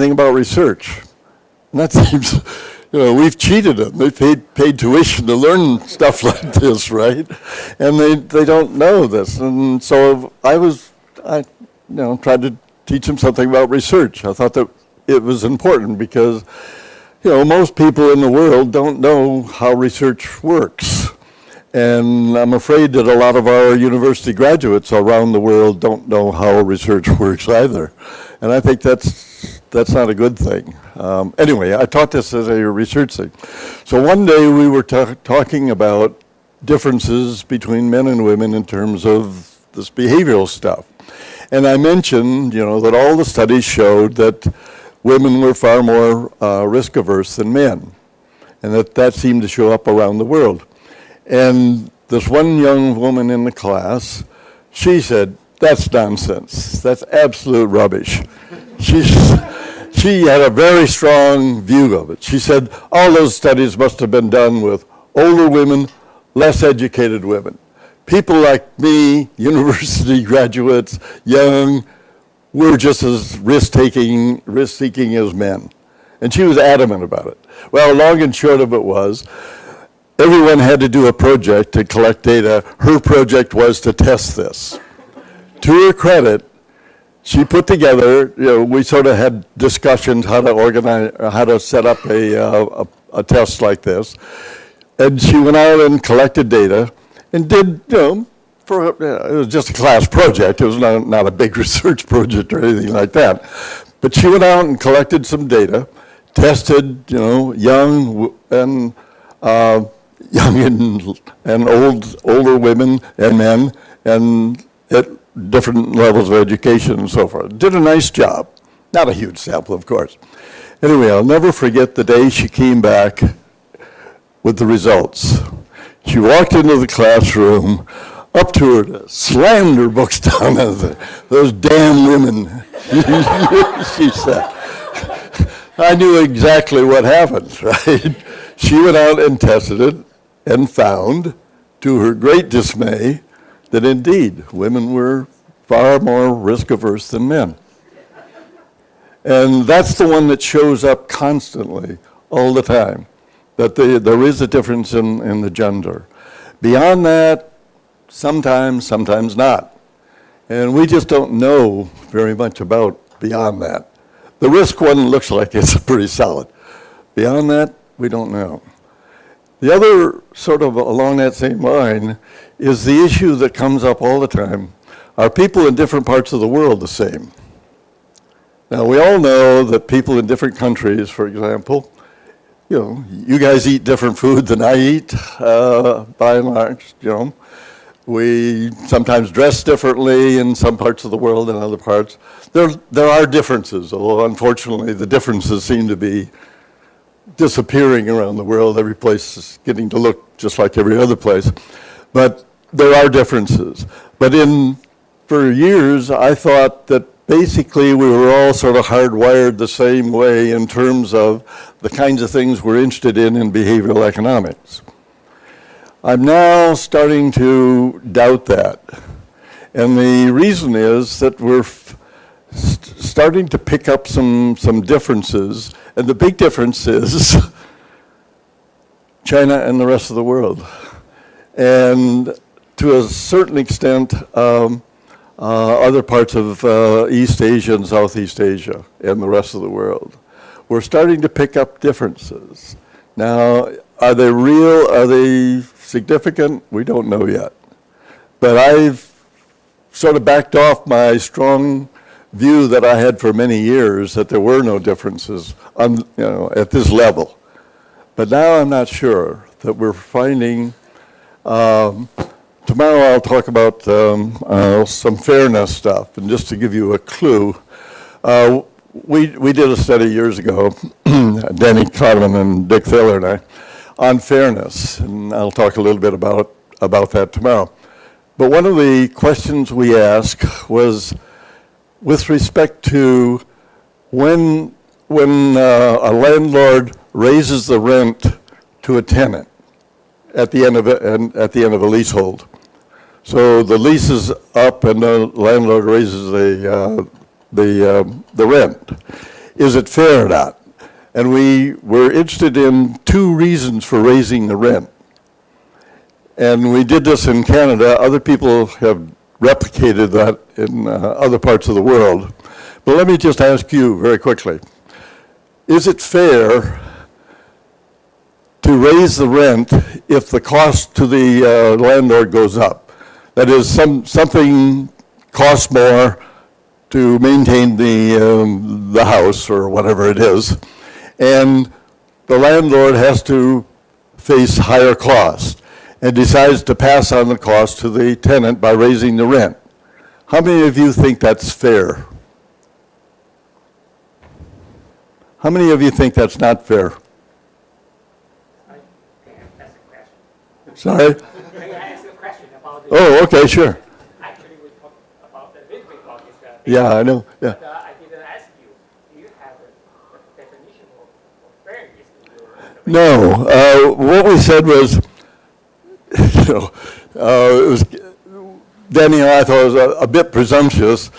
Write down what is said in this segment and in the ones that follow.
anything about research. And that seems, we've cheated them. They paid tuition to learn stuff like this, right? And they don't know this. And so I tried to teach them something about research. I thought that it was important because, most people in the world don't know how research works. And I'm afraid that a lot of our university graduates around the world don't know how research works either. And I think that's not a good thing. Anyway, I taught this as a research thing. So one day we were talking about differences between men and women in terms of this behavioral stuff. And I mentioned, that all the studies showed that women were far more risk averse than men. And that seemed to show up around the world. And this one young woman in the class, she said, "That's nonsense. That's absolute rubbish." She had a very strong view of it. She said, all those studies must have been done with older women, less educated women. People like me, university graduates, young, we're just as risk-seeking as men. And she was adamant about it. Well, long and short of it was, everyone had to do a project to collect data. Her project was to test this. To her credit, she put together, we sort of had discussions how to organize, how to set up a test like this. And she went out and collected data and did, it was just a class project. It was not a big research project or anything like that. But she went out and collected some data, tested, young and older women and men, and at different levels of education and so forth. Did a nice job. Not a huge sample, of course. Anyway, I'll never forget the day she came back with the results. She walked into the classroom, up to her to slammed her books down on those damn women, she said. I knew exactly what happened, right? She went out and tested it and found, to her great dismay, that indeed women were far more risk averse than men. And that's the one that shows up constantly, all the time, that there is a difference in the gender. Beyond that, sometimes not. And we just don't know very much about beyond that. The risk one looks like it's pretty solid. Beyond that, we don't know. The other sort of along that same line is the issue that comes up all the time. Are people in different parts of the world the same? Now, we all know that people in different countries, for example, you guys eat different food than I eat, by and large, We sometimes dress differently in some parts of the world than other parts. There are differences, although unfortunately the differences seem to be disappearing around the world. Every place is getting to look just like every other place. But there are differences. But for years, I thought that basically we were all sort of hardwired the same way in terms of the kinds of things we're interested in behavioral economics. I'm now starting to doubt that. And the reason is that we're starting to pick up some differences. And the big difference is China and the rest of the world. And to a certain extent, other parts of East Asia and Southeast Asia and the rest of the world. We're starting to pick up differences. Now, are they real? Are they significant? We don't know yet. But I've sort of backed off my strong view that I had for many years that there were no differences at this level. But now I'm not sure that we're finding. Tomorrow I'll talk about some fairness stuff, and just to give you a clue, we did a study years ago, Danny Kahneman and Dick Thaler and I, on fairness, and I'll talk a little bit about that tomorrow. But one of the questions we asked was with respect to when a landlord raises the rent to a tenant at the end of a leasehold. So the lease is up and the landlord raises the rent. is it fair or not? And we were interested in 2 reasons for raising the rent. And we did this in Canada. Other people have replicated that in other parts of the world. But let me just ask you very quickly. Is it fair to raise the rent if the cost to the landlord goes up? That is, something costs more to maintain the house or whatever it is, and the landlord has to face higher cost and decides to pass on the cost to the tenant by raising the rent. How many of you think that's fair? How many of you think that's not fair? That's a question. Sorry? May I ask a question about the... Oh, okay, sure. Actually, we talked about the little bit about this. Yeah, I know. Yeah. But I didn't ask you, do you have a definition of fairness in your... No, what we said was, it was, Danny and I thought it was a bit presumptuous.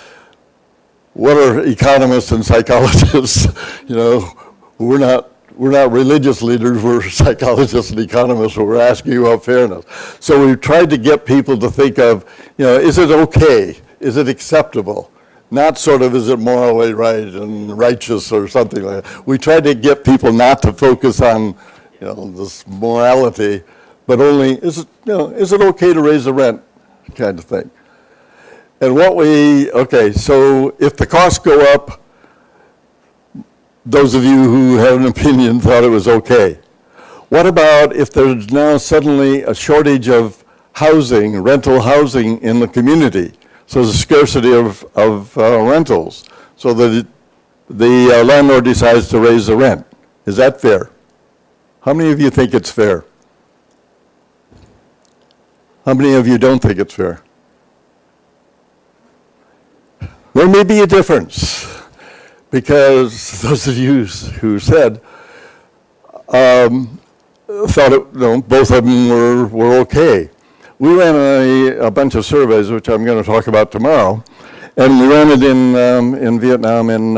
What are economists and psychologists? We're not religious leaders, we're psychologists and economists, so we're asking you about fairness. So we tried to get people to think of, is it okay? Is it acceptable? Not sort of, is it morally right and righteous or something like that. We tried to get people not to focus on, this morality, but only, is it okay to raise the rent kind of thing. And so if the costs go up, those of you who had an opinion thought it was okay. What about if there's now suddenly a shortage of housing, rental housing in the community? So there's a scarcity of rentals, so that the landlord decides to raise the rent. Is that fair? How many of you think it's fair? How many of you don't think it's fair? There may be a difference, because those of you who said thought both of them were okay. We ran a bunch of surveys, which I'm going to talk about tomorrow, and we ran it in Vietnam and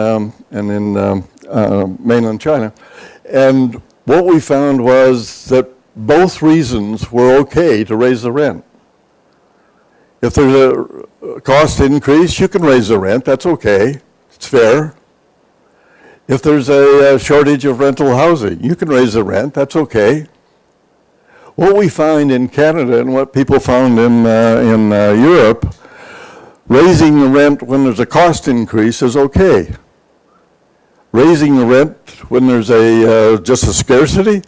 in mainland China. And what we found was that both reasons were okay to raise the rent. If there's a cost increase, you can raise the rent. That's okay. It's fair. If there's a shortage of rental housing, you can raise the rent. That's okay. What we find in Canada and what people found in Europe, raising the rent when there's a cost increase is okay. Raising the rent when there's just a scarcity?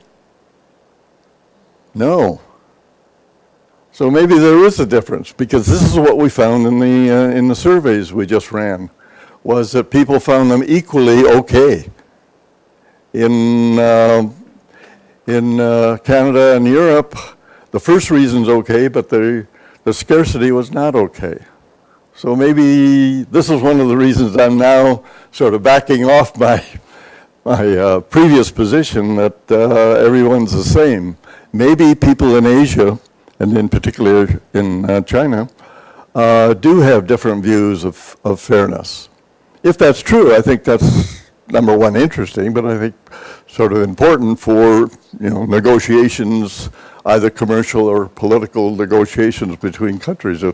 No. So maybe there is a difference, because this is what we found in the surveys we just ran, was that people found them equally okay. In Canada and Europe, the first reason's okay, but the scarcity was not okay. So maybe this is one of the reasons I'm now sort of backing off my previous position that everyone's the same. Maybe people in Asia, and in particular in China, do have different views of fairness. If that's true, I think that's, number one, interesting, but I think sort of important for negotiations, either commercial or political negotiations between countries, to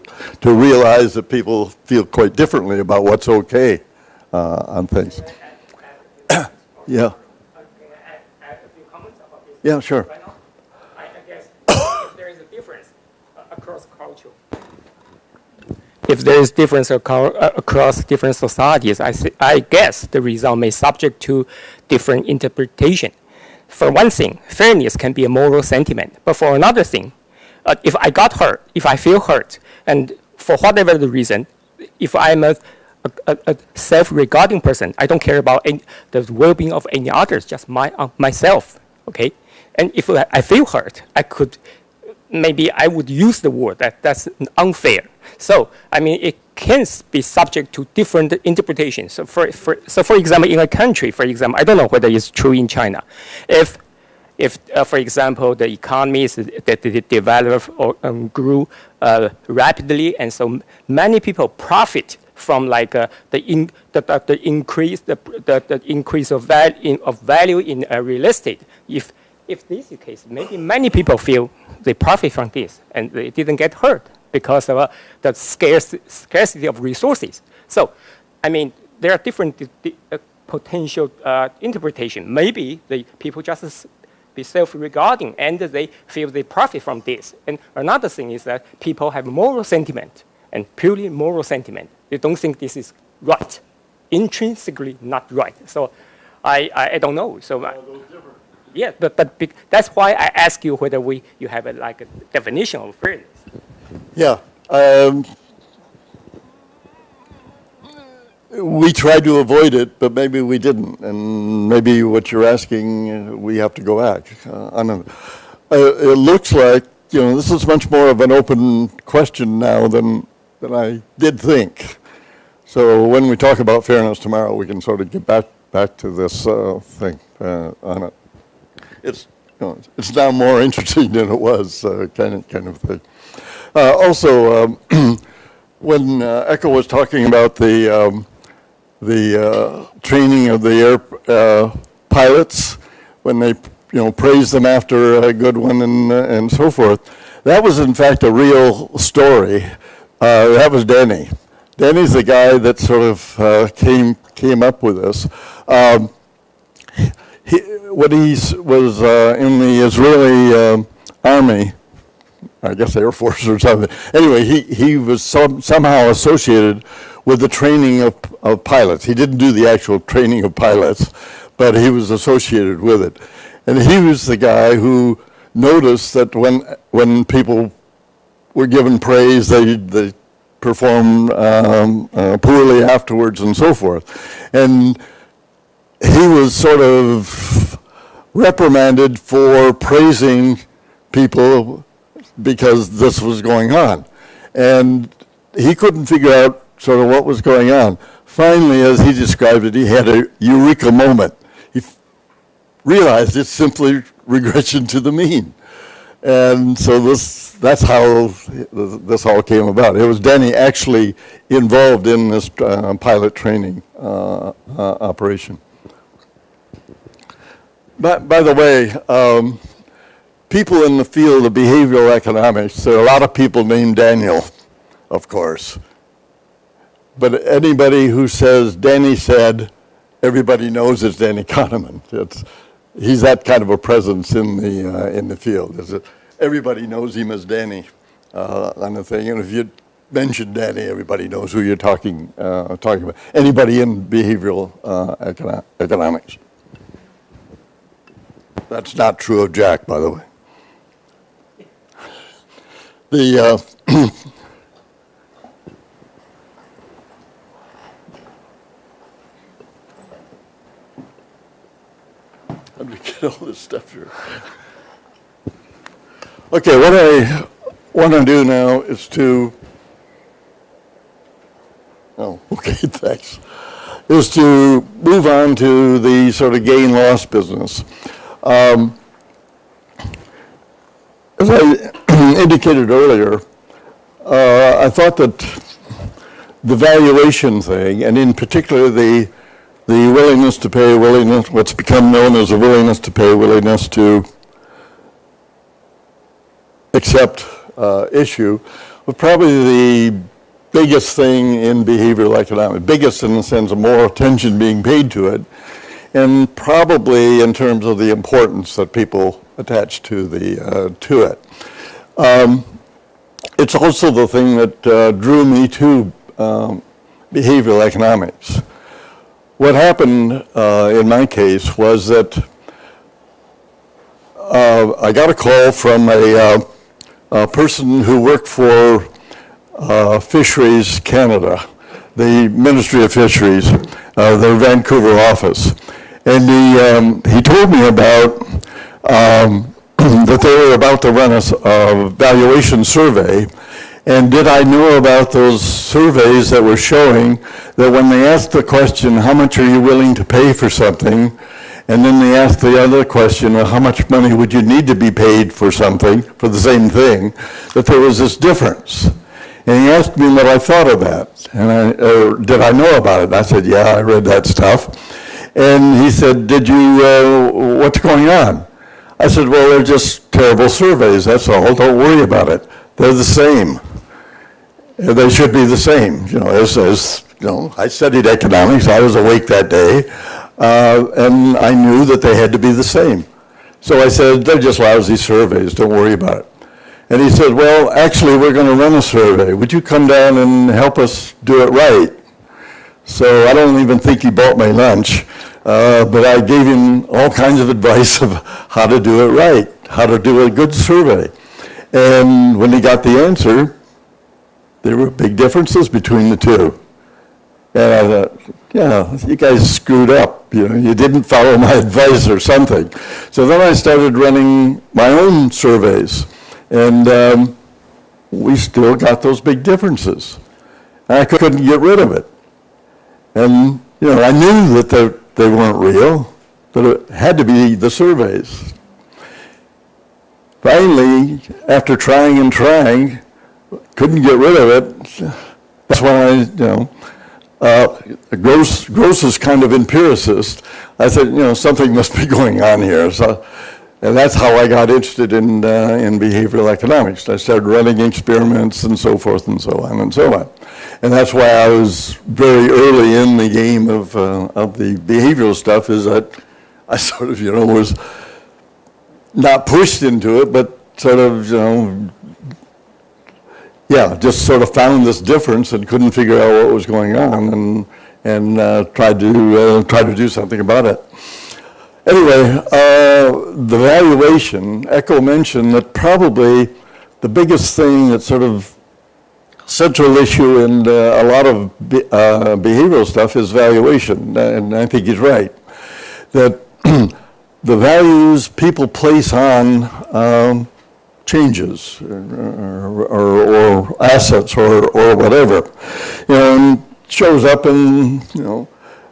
realize that people feel quite differently about what's okay on things. Yeah. Add a few comments about this. Yeah, sure. Right now, I guess if there is a difference across culture, if there is difference across different societies, I guess the result may subject to different interpretation. For one thing, fairness can be a moral sentiment. But for another thing, if I got hurt, if I feel hurt, and for whatever the reason, if I'm a self-regarding person, I don't care about the well-being of any others, just myself, okay? And if I feel hurt, maybe I would use the word that's unfair. So, it can be subject to different interpretations. So, for example, in a country, for example, I don't know whether it's true in China. If for example, the economy is that developed or grew rapidly, and so many people profit from like the increase of value in real estate. If this is the case, maybe many people feel they profit from this and they didn't get hurt because of the scarcity of resources. So, I mean, there are different potential interpretation. Maybe the people just be self-regarding and they feel they profit from this. And another thing is that people have moral sentiment, and purely moral sentiment. They don't think this is right, intrinsically not right. So I don't know. So yeah, but that's why I ask you whether you have like a definition of fairness. Yeah. We tried to avoid it, but maybe we didn't. And maybe what you're asking, we have to go back on it. It looks like, this is much more of an open question now than I did think. So when we talk about fairness tomorrow, we can sort of get back to this thing on it. It's now more interesting than it was, kind of thing. Also, when Echo was talking about the training of the air pilots, when they praised them after a good one and so forth, that was in fact a real story. That was Danny. Danny's the guy that sort of came up with this. When he was in the Israeli army, I guess Air Force or something. Anyway, he was somehow associated with the training of pilots. He didn't do the actual training of pilots, but he was associated with it. And he was the guy who noticed that when people were given praise, they performed poorly afterwards and so forth. And he was sort of reprimanded for praising people because this was going on. And he couldn't figure out sort of what was going on. Finally, as he described it, he had a eureka moment. He realized it's simply regression to the mean. And so that's how this all came about. It was Danny actually involved in this pilot training operation. By the way, people in the field of behavioral economics, there are a lot of people named Daniel, of course. But anybody who says Danny said, everybody knows it's Danny Kahneman. He's that kind of a presence in the field. Everybody knows him as Danny on the thing. And if you mention Danny, everybody knows who you're talking about. Anybody in behavioral economics. That's not true of Jack, by the way. How do we get all this stuff here? Okay, what I want to do now is to, thanks, is to move on to the sort of gain-loss business. As I indicated earlier, I thought that the valuation thing, and in particular the willingness to pay, what's become known as a willingness to pay, willingness to accept issue, was probably the biggest thing in behavioral economics, biggest in the sense of more attention being paid to it, and probably in terms of the importance that people attach to it. It's also the thing that drew me to behavioral economics. What happened in my case was that I got a call from a person who worked for Fisheries Canada, the Ministry of Fisheries, their Vancouver office. And he told me about that they were about to run a valuation survey. And did I know about those surveys that were showing that when they asked the question, how much are you willing to pay for something? And then they asked the other question, how much money would you need to be paid for something, for the same thing, that there was this difference. And he asked me what I thought of that, and did I know about it? And I said, yeah, I read that stuff. And he said, what's going on? I said, well, they're just terrible surveys, that's all. Don't worry about it. They're the same. They should be the same. I studied economics. I was awake that day, and I knew that they had to be the same. So I said, they're just lousy surveys. Don't worry about it. And he said, well, actually, we're going to run a survey. Would you come down and help us do it right? So I don't even think he bought my lunch, but I gave him all kinds of advice of how to do it right, how to do a good survey. And when he got the answer, there were big differences between the two. And I thought, yeah, you guys screwed up. You didn't follow my advice or something. So then I started running my own surveys. And we still got those big differences. And I couldn't get rid of it. And, I knew that they weren't real, that it had to be the surveys. Finally, after trying and trying, couldn't get rid of it. That's why Gross is kind of empiricist. I said, something must be going on here. So, and that's how I got interested in behavioral economics. I started running experiments and so forth and so on and so on. And that's why I was very early in the game of the behavioral stuff, is that I sort of, was not pushed into it, but sort of, just sort of found this difference and couldn't figure out what was going on, and tried to do something about it. Anyway, the valuation, Echo mentioned that probably the biggest thing that sort of central issue in a lot of behavioral stuff is valuation, and I think he's right, that the values people place on changes or assets or whatever, and shows up in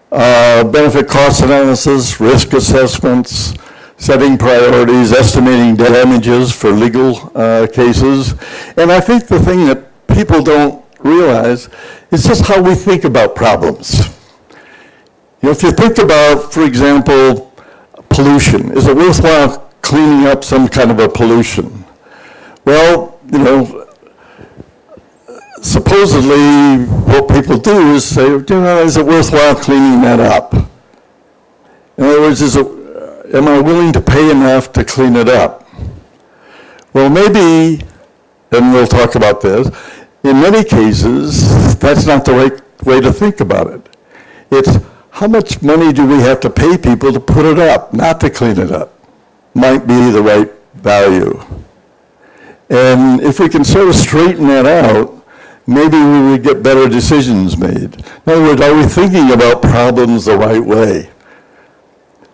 benefit cost analysis, risk assessments, setting priorities, estimating damages for legal cases. And I think the thing that people don't realize is just how we think about problems. If you think about, for example, pollution, is it worthwhile cleaning up some kind of a pollution? Well, supposedly what people do is say, is it worthwhile cleaning that up? In other words, am I willing to pay enough to clean it up? Well, maybe, and we'll talk about this, in many cases, that's not the right way to think about it. It's how much money do we have to pay people to put it up, not to clean it up? Might be the right value. And if we can sort of straighten that out, maybe we would get better decisions made. In other words, are we thinking about problems the right way?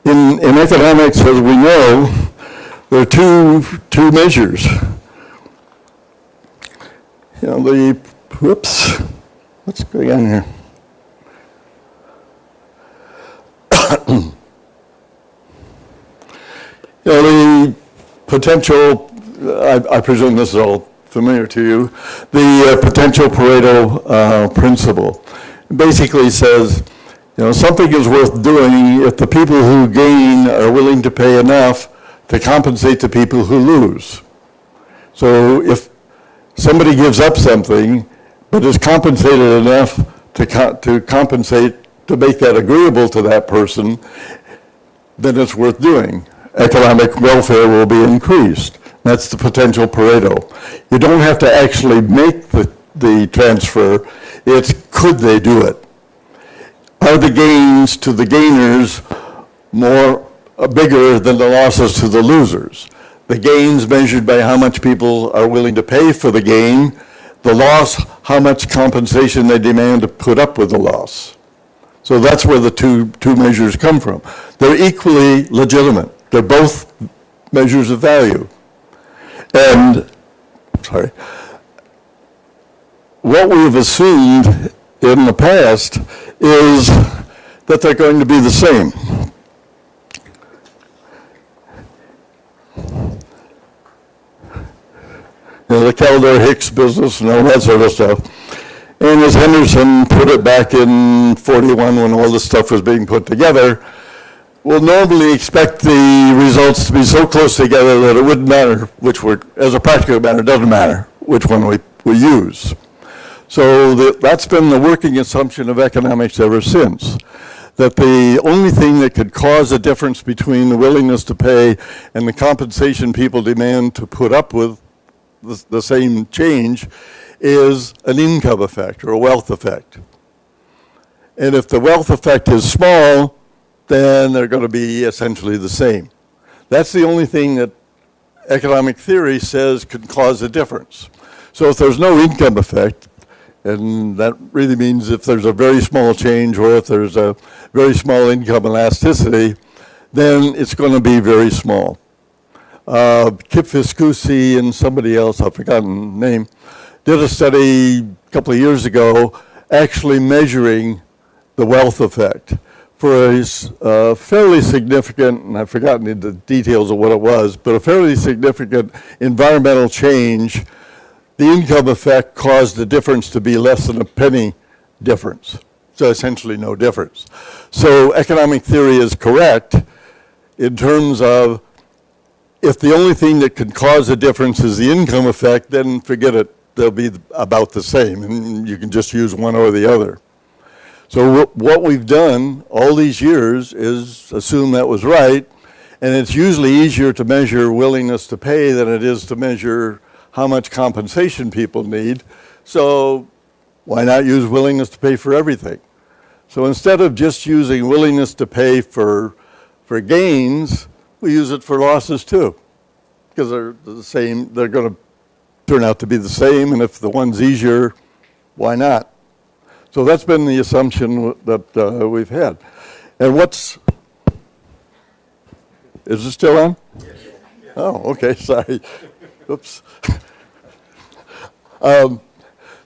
In economics, as we know, there are two measures. What's going on here? The potential, I presume this is all familiar to you, the potential Pareto principle basically says, something is worth doing if the people who gain are willing to pay enough to compensate the people who lose. So if somebody gives up something, but is compensated enough to compensate, to make that agreeable to that person, then it's worth doing. Economic welfare will be increased. That's the potential Pareto. You don't have to actually make the transfer. It's could they do it? Are the gains to the gainers bigger than the losses to the losers? The gains measured by how much people are willing to pay for the gain. The loss, how much compensation they demand to put up with the loss. So that's where the two measures come from. They're equally legitimate. They're both measures of value. And, what we've assumed in the past is that they're going to be the same. the Kaldor-Hicks business and all that sort of stuff. And as Henderson put it back in 41 when all this stuff was being put together, we'll normally expect the results to be so close together that it wouldn't matter which were, as a practical matter, it doesn't matter which one we use. So that's been the working assumption of economics ever since, that the only thing that could cause a difference between the willingness to pay and the compensation people demand to put up with the same change is an income effect or a wealth effect. And if the wealth effect is small, then they're going to be essentially the same. That's the only thing that economic theory says could cause a difference. So if there's no income effect, and that really means if there's a very small change or if there's a very small income elasticity, then it's going to be very small. Kip Viscusi and somebody else, I've forgotten the name, did a study a couple of years ago actually measuring the wealth effect for a fairly significant, and I've forgotten the details of what it was, but a fairly significant environmental change. The income effect caused the difference to be less than a penny difference. So essentially no difference. So economic theory is correct in terms of if the only thing that can cause a difference is the income effect, then forget it. They'll be about the same, and you can just use one or the other. So what we've done all these years is assume that was right, and it's usually easier to measure willingness to pay than it is to measure how much compensation people need. So why not use willingness to pay for everything? So instead of just using willingness to pay for gains, we use it for losses too, because they're the same. They're going to turn out to be the same, and if the one's easier, why not? So that's been the assumption that we've had. And is it still on? Yes. Oh, okay, sorry. Oops.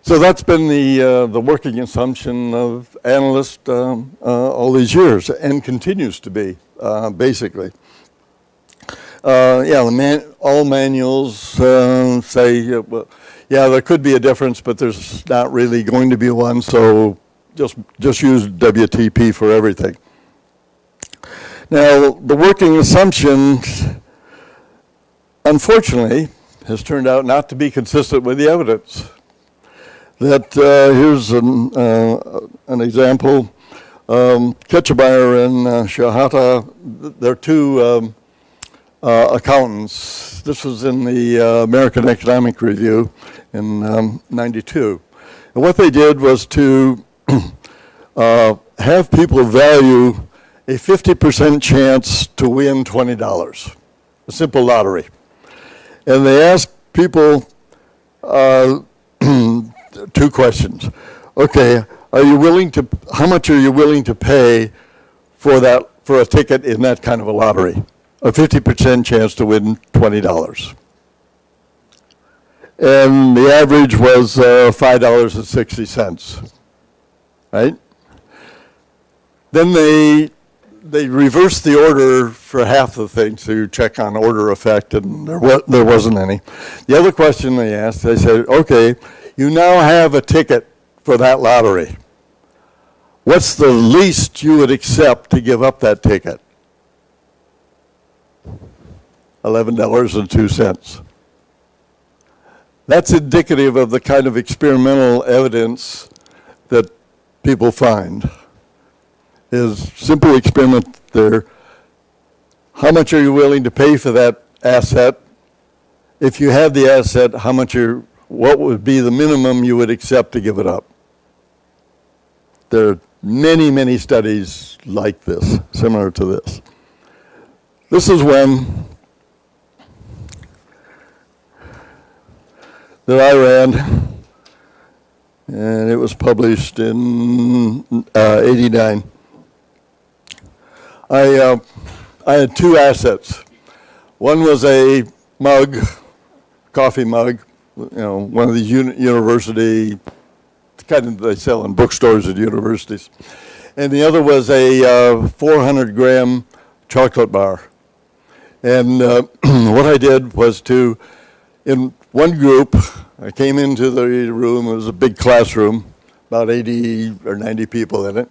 So that's been the working assumption of analysts all these years, and continues to be, basically. All manuals say, well, yeah, there could be a difference, but there's not really going to be one, so just use WTP for everything. Now, the working assumption, unfortunately, has turned out not to be consistent with the evidence. That here's an example. Ketchemeyer and Shahata, they're two accountants. This was in the American Economic Review in '92. And what they did was to have people value a 50% chance to win $20, a simple lottery. And they asked people two questions. Okay, how much are you willing to pay for a ticket in that kind of a lottery? A 50% chance to win $20. And the average was $5.60, right? Then they reversed the order for half the thing to check on order effect, and there wasn't any. The other question they asked, they said, okay, you now have a ticket for that lottery. What's the least you would accept to give up that ticket? $11.02. That's indicative of the kind of experimental evidence that people find. Is simple experiment there. How much are you willing to pay for that asset? If you had the asset, what would be the minimum you would accept to give it up? There are many, many studies like this, similar to this. This is one that I ran, and it was published in '89. I had two assets. One was a mug, coffee mug, one of these university, kind of they sell in bookstores at universities. And the other was a 400-gram chocolate bar. And what I did was one group, I came into the room, it was a big classroom, about 80 or 90 people in it,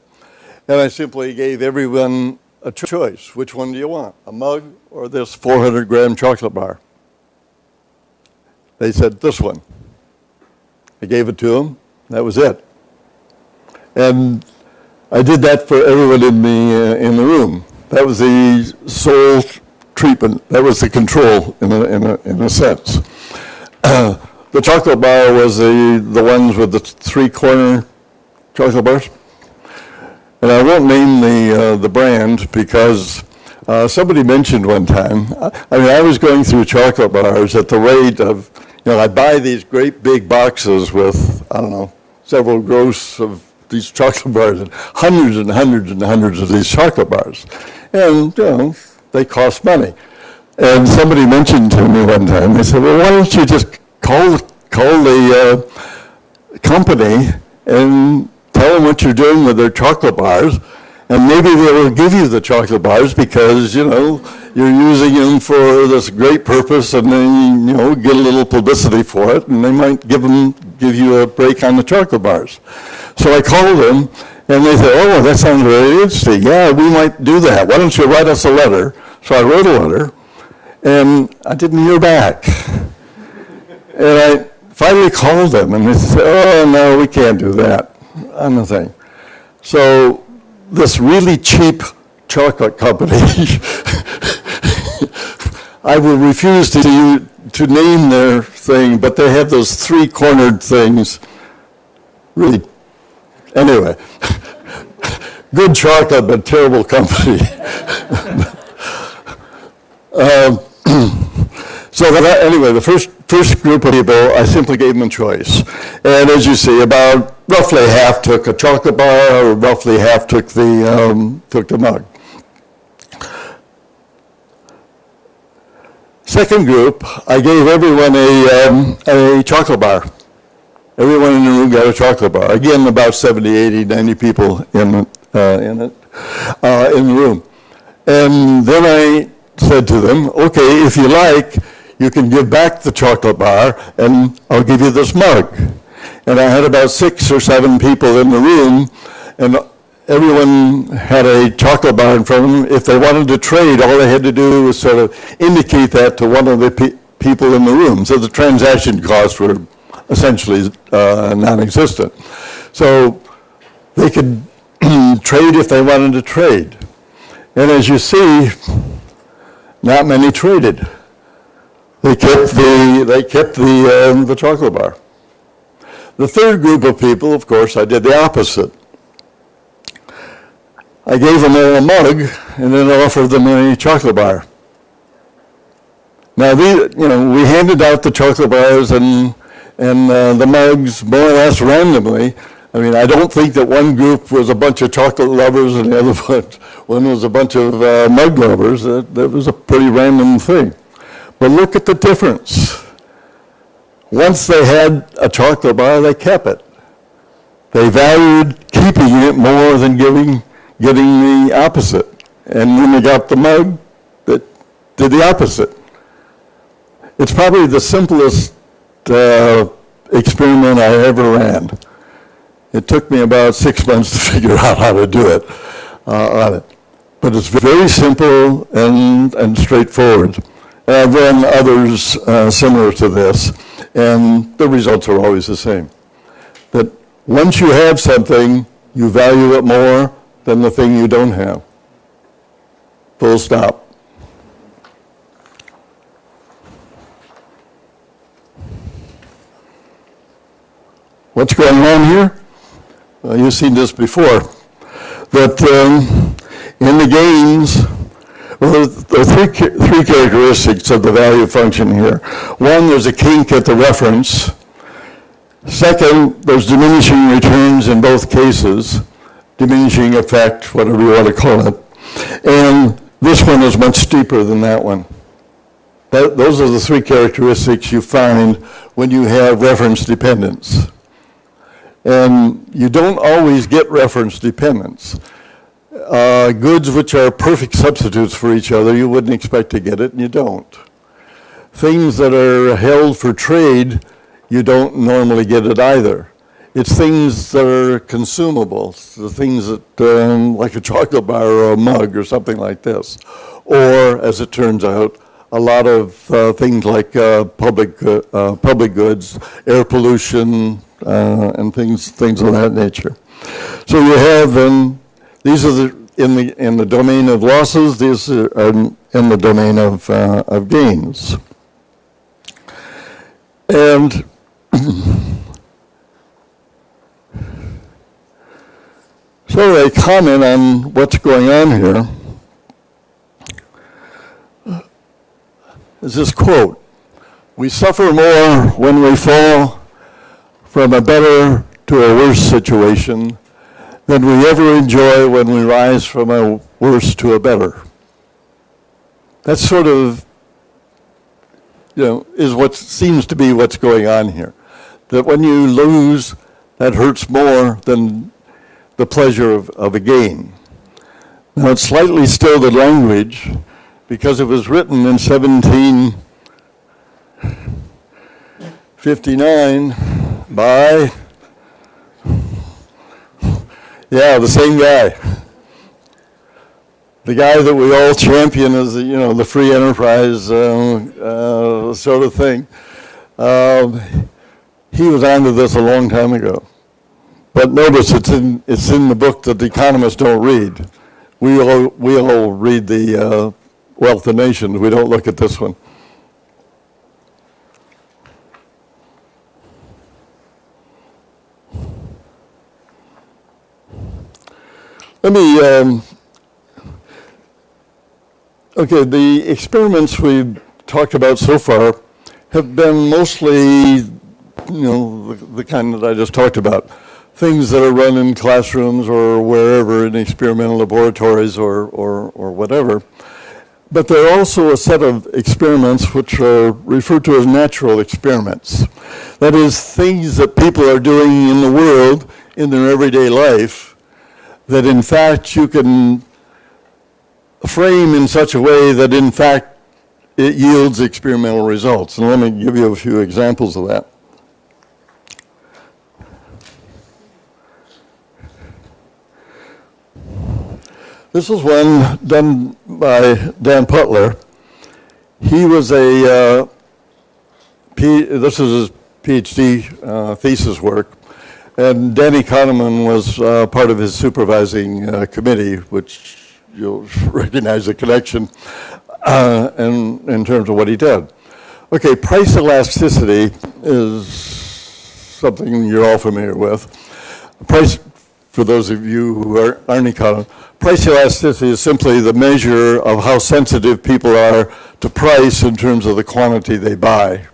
and I simply gave everyone a choice. Which one do you want, a mug or this 400-gram chocolate bar? They said, this one. I gave it to them, that was it. And I did that for everyone in the room. That was the sole treatment. That was the control in a sense. The chocolate bar was the ones with the three-corner chocolate bars. And I won't name the brand because somebody mentioned one time, I was going through chocolate bars at the rate of, I'd buy these great big boxes with, several gross of these chocolate bars and hundreds and hundreds and hundreds of these chocolate bars. And, they cost money. And somebody mentioned to me one time, they said, well, why don't you just call the company and tell them what you're doing with their chocolate bars, and maybe they will give you the chocolate bars because, you're using them for this great purpose, and then, get a little publicity for it, and they might give you a break on the chocolate bars. So I called them, and they said, oh, that sounds really interesting. Yeah, we might do that. Why don't you write us a letter? So I wrote a letter, and I didn't hear back. And I finally called them, and they said, oh, no, we can't do that on the thing. So this really cheap chocolate company, I will refuse to name their thing, but they have those three-cornered things. Really, anyway, good chocolate, but terrible company. Anyway, the first group of people, I simply gave them a choice. And as you see, about roughly half took a chocolate bar, or roughly half took the mug. Second group, I gave everyone a chocolate bar. Everyone in the room got a chocolate bar. Again, about 70, 80, 90 people in the room. And then I said to them, okay, if you like, you can give back the chocolate bar and I'll give you this mug. And I had about 6 or 7 people in the room, and everyone had a chocolate bar in front of them. If they wanted to trade, all they had to do was sort of indicate that to one of the people in the room. So the transaction costs were essentially non-existent. So they could trade if they wanted to trade. And as you see, not many traded. They kept the chocolate bar. The third group of people, of course, I did the opposite. I gave them all a mug and then offered them a chocolate bar. Now, we handed out the chocolate bars and the mugs more or less randomly. I mean, I don't think that one group was a bunch of chocolate lovers and the other one was a bunch of mug lovers. That was a pretty random thing. But look at the difference. Once they had a chocolate bar, they kept it. They valued keeping it more than getting the opposite. And when they got the mug, they did the opposite. It's probably the simplest experiment I ever ran. It took me about 6 months to figure out how to do it on it. But it's very simple and straightforward. And I've run others similar to this, and the results are always the same. That once you have something, you value it more than the thing you don't have. Full stop. What's going on here? Well, you've seen this before. That in the gains, well, there are three characteristics of the value function here. One, there's a kink at the reference. Second, there's diminishing returns in both cases, diminishing effect, whatever you want to call it. And this one is much steeper than that one. Those are the three characteristics you find when you have reference dependence. And you don't always get reference dependence. Goods which are perfect substitutes for each other, you wouldn't expect to get it, and you don't. things that are held for trade, you don't normally get it either. It's things that are consumables, the things that, like a chocolate bar or a mug or something like this. Or, as it turns out, a lot of things like public goods, air pollution, and things of that nature. So you have these are in the domain of losses. These are in the domain of gains. And so a comment on what's going on here is this quote: "We suffer more when we fall from a better to a worse situation than we ever enjoy when we rise from a worse to a better." That's sort of, is what seems to be what's going on here. That when you lose, that hurts more than the pleasure of a gain. Now, it's slightly stilted language because it was written in 1759 by, the same guy. The guy that we all champion as, the free enterprise sort of thing. He was onto this a long time ago. But notice it's in the book that the economists don't read. We all read the Wealth of Nations. We don't look at this one. Let me, okay, the experiments we've talked about so far have been mostly, the kind that I just talked about. Things that are run in classrooms or wherever in experimental laboratories or whatever. But there are also a set of experiments which are referred to as natural experiments. That is, things that people are doing in the world in their everyday life that in fact you can frame in such a way that in fact it yields experimental results. And let me give you a few examples of that. This is one done by Dan Putler. He was this is his PhD thesis work, and Danny Kahneman was part of his supervising committee, which you'll recognize the connection in terms of what he did. Okay, price elasticity is something you're all familiar with. Price, for those of you who aren't economists, price elasticity is simply the measure of how sensitive people are to price in terms of the quantity they buy,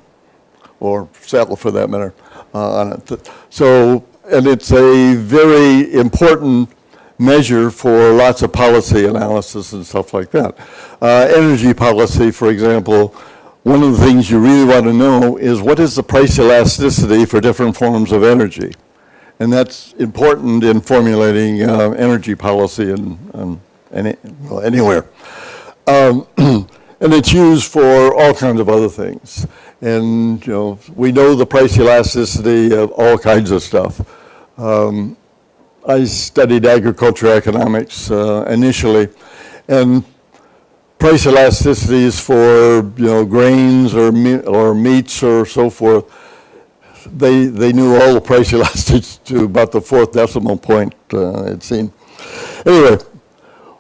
or sell for that matter, on it. So, and it's a very important measure for lots of policy analysis and stuff like that. Energy policy, for example, one of the things you really want to know is what is the price elasticity for different forms of energy. And that's important in formulating energy policy anywhere. And it's used for all kinds of other things. And we know the price elasticity of all kinds of stuff. I studied agriculture economics initially, and price elasticities for grains or meats or so forth. They knew all the price elasticities to about the fourth decimal point, it seemed. Anyway,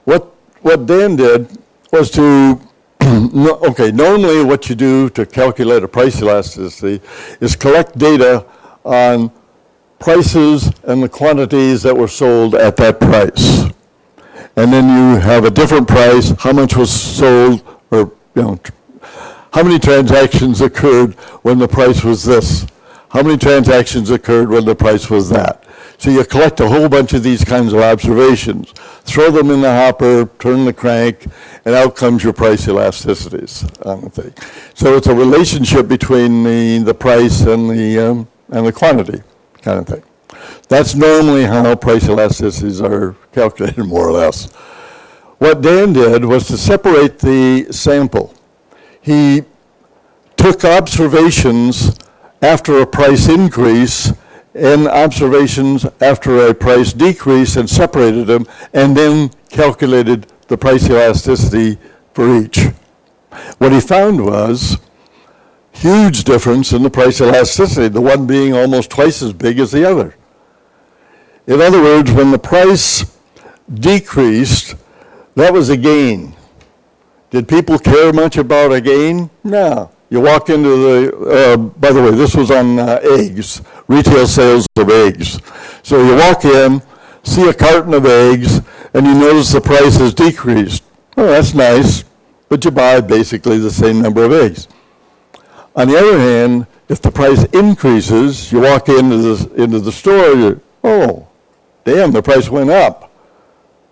what Dan did was to, normally what you do to calculate a price elasticity is collect data on prices and the quantities that were sold at that price. And then you have a different price, how much was sold, or how many transactions occurred when the price was this. How many transactions occurred when the price was that? So you collect a whole bunch of these kinds of observations, throw them in the hopper, turn the crank, and out comes your price elasticities on the thing. So it's a relationship between the price and the quantity kind of thing. That's normally how price elasticities are calculated, more or less. What Dan did was to separate the sample. He took observations after a price increase and observations after a price decrease and separated them, and then calculated the price elasticity for each. What he found was huge difference in the price elasticity, the one being almost twice as big as the other. In other words, when the price decreased, that was a gain. Did people care much about a gain? No. You walk into the, by the way, this was on eggs, retail sales of eggs. So you walk in, see a carton of eggs, and you notice the price has decreased. Oh, that's nice, but you buy basically the same number of eggs. On the other hand, if the price increases, you walk into the store, oh, damn, the price went up.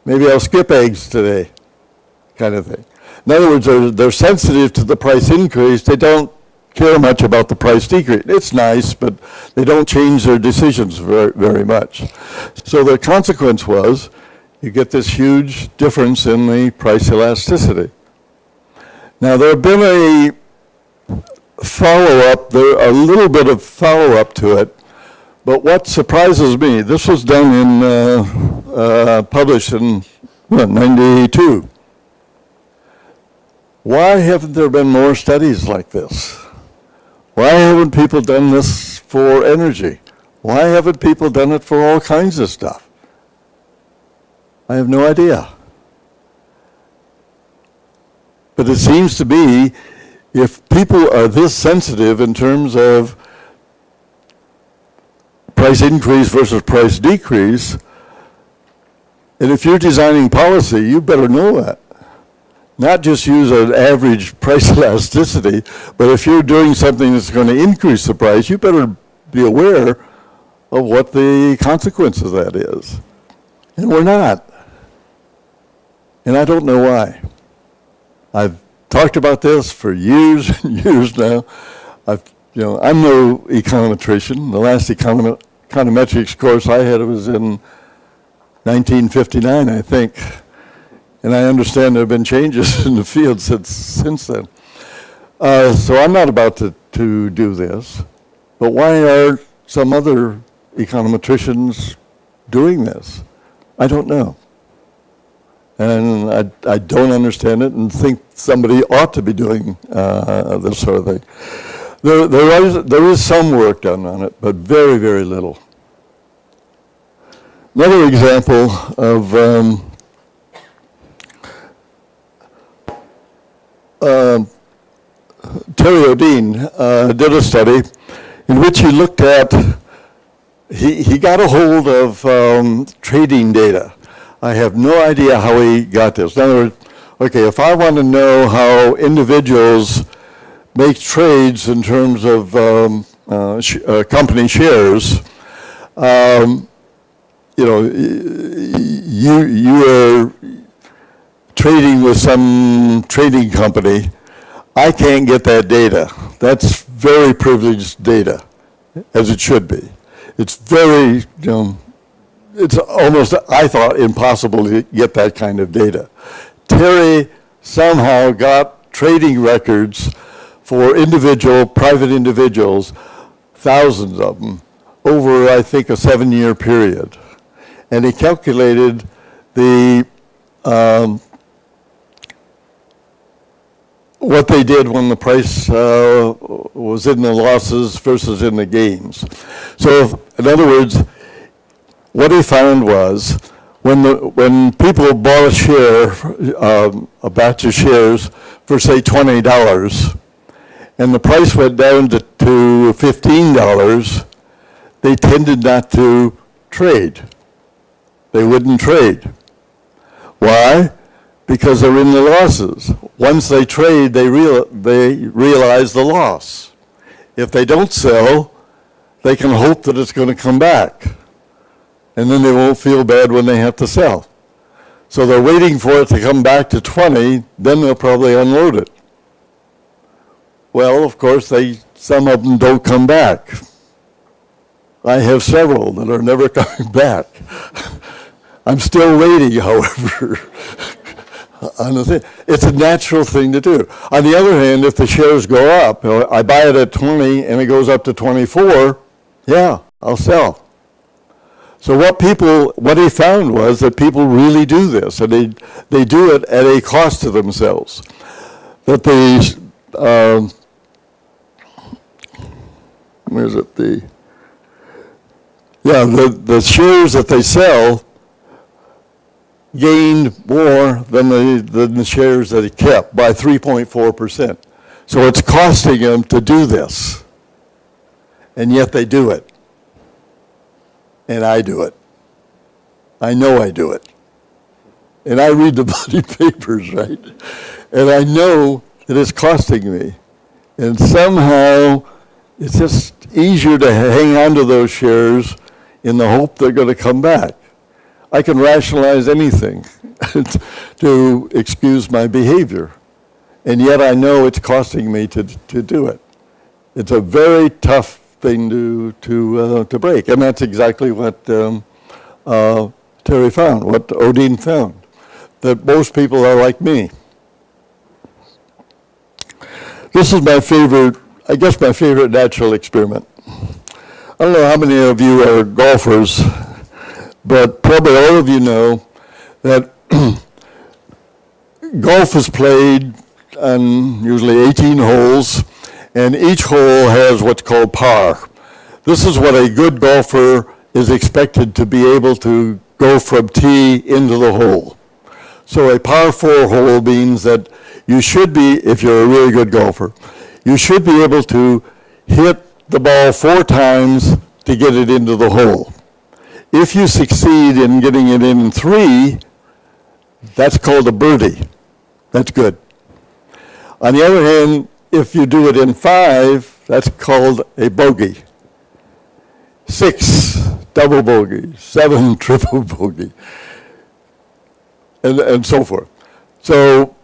Maybe I'll skip eggs today, kind of thing. In other words, they're sensitive to the price increase. They don't care much about the price decrease. It's nice, but they don't change their decisions very, very much. So the consequence was you get this huge difference in the price elasticity. Now, there have been a follow-up, a little bit of follow-up to it, but what surprises me, this was done in, published in 92. Why haven't there been more studies like this? Why haven't people done this for energy? Why haven't people done it for all kinds of stuff? I have no idea. But it seems to be, if people are this sensitive in terms of price increase versus price decrease, and if you're designing policy, you better know that. Not just use an average price elasticity, but if you're doing something that's going to increase the price, you better be aware of what the consequence of that is. And we're not. And I don't know why. I've talked about this for years and years now. I'm no econometrician. The last econometrics course I had was in 1959, I think. And I understand there have been changes in the field since then. So I'm not about to do this. But why are some other econometricians doing this? I don't know. And I don't understand it and think somebody ought to be doing this sort of thing. There is some work done on it, but very, very little. Another example of Terry Odin did a study in which he looked at, he got a hold of trading data. I have no idea how he got this. In other words, okay, if I want to know how individuals make trades in terms of company shares, you are trading with some trading company. I can't get that data. That's very privileged data, as it should be. It's very, it's almost, I thought, impossible to get that kind of data. Terry somehow got trading records for private individuals, thousands of them, over, I think, a 7-year period. And he calculated the what they did when the price was in the losses versus in the gains. So, in other words, what he found was when people bought a share, a batch of shares for say $20, and the price went down to $15, they tended not to trade. They wouldn't trade. Why? Because they're in the losses. Once they trade, they realize the loss. If they don't sell, they can hope that it's going to come back. And then they won't feel bad when they have to sell. So they're waiting for it to come back to 20, then they'll probably unload it. Well, of course, some of them don't come back. I have several that are never coming back. I'm still waiting, however. on the thing. It's a natural thing to do. On the other hand, if the shares go up, I buy it at 20 and it goes up to 24, yeah, I'll sell. So what he found was that people really do this, and they do it at a cost to themselves. That the shares that they sell gained more than the shares that he kept by 3.4%. So it's costing them to do this, and yet they do it. And I do it. I know I do it. And I read the bloody papers, right? And I know that it's costing me. And somehow it's just easier to hang on to those shares in the hope they're going to come back. I can rationalize anything to excuse my behavior. And yet I know it's costing me to do it. It's a very tough thing to break. And that's exactly what Terry found, what Odin found, that most people are like me. This is my favorite natural experiment. I don't know how many of you are golfers, but probably all of you know that golf is played on usually 18 holes, and each hole has what's called par. This is what a good golfer is expected to be able to go from tee into the hole. So a par 4 hole means that you should be, if you're a really good golfer, you should be able to hit the ball 4 times to get it into the hole. If you succeed in getting it in 3, that's called a birdie. That's good. On the other hand, if you do it in 5, that's called a bogey. 6, double bogey. 7, triple bogey. And so forth. So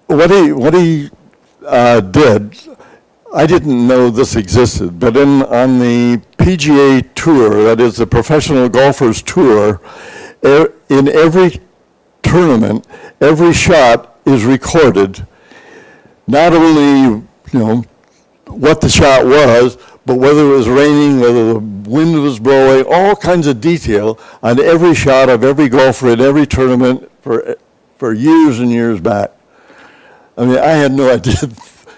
what he did, I didn't know this existed, but on the PGA Tour, that is the Professional Golfers Tour, in every tournament, every shot is recorded. Not only, what the shot was, but whether it was raining, whether the wind was blowing, all kinds of detail on every shot of every golfer in every tournament for years and years back. I mean, I had no idea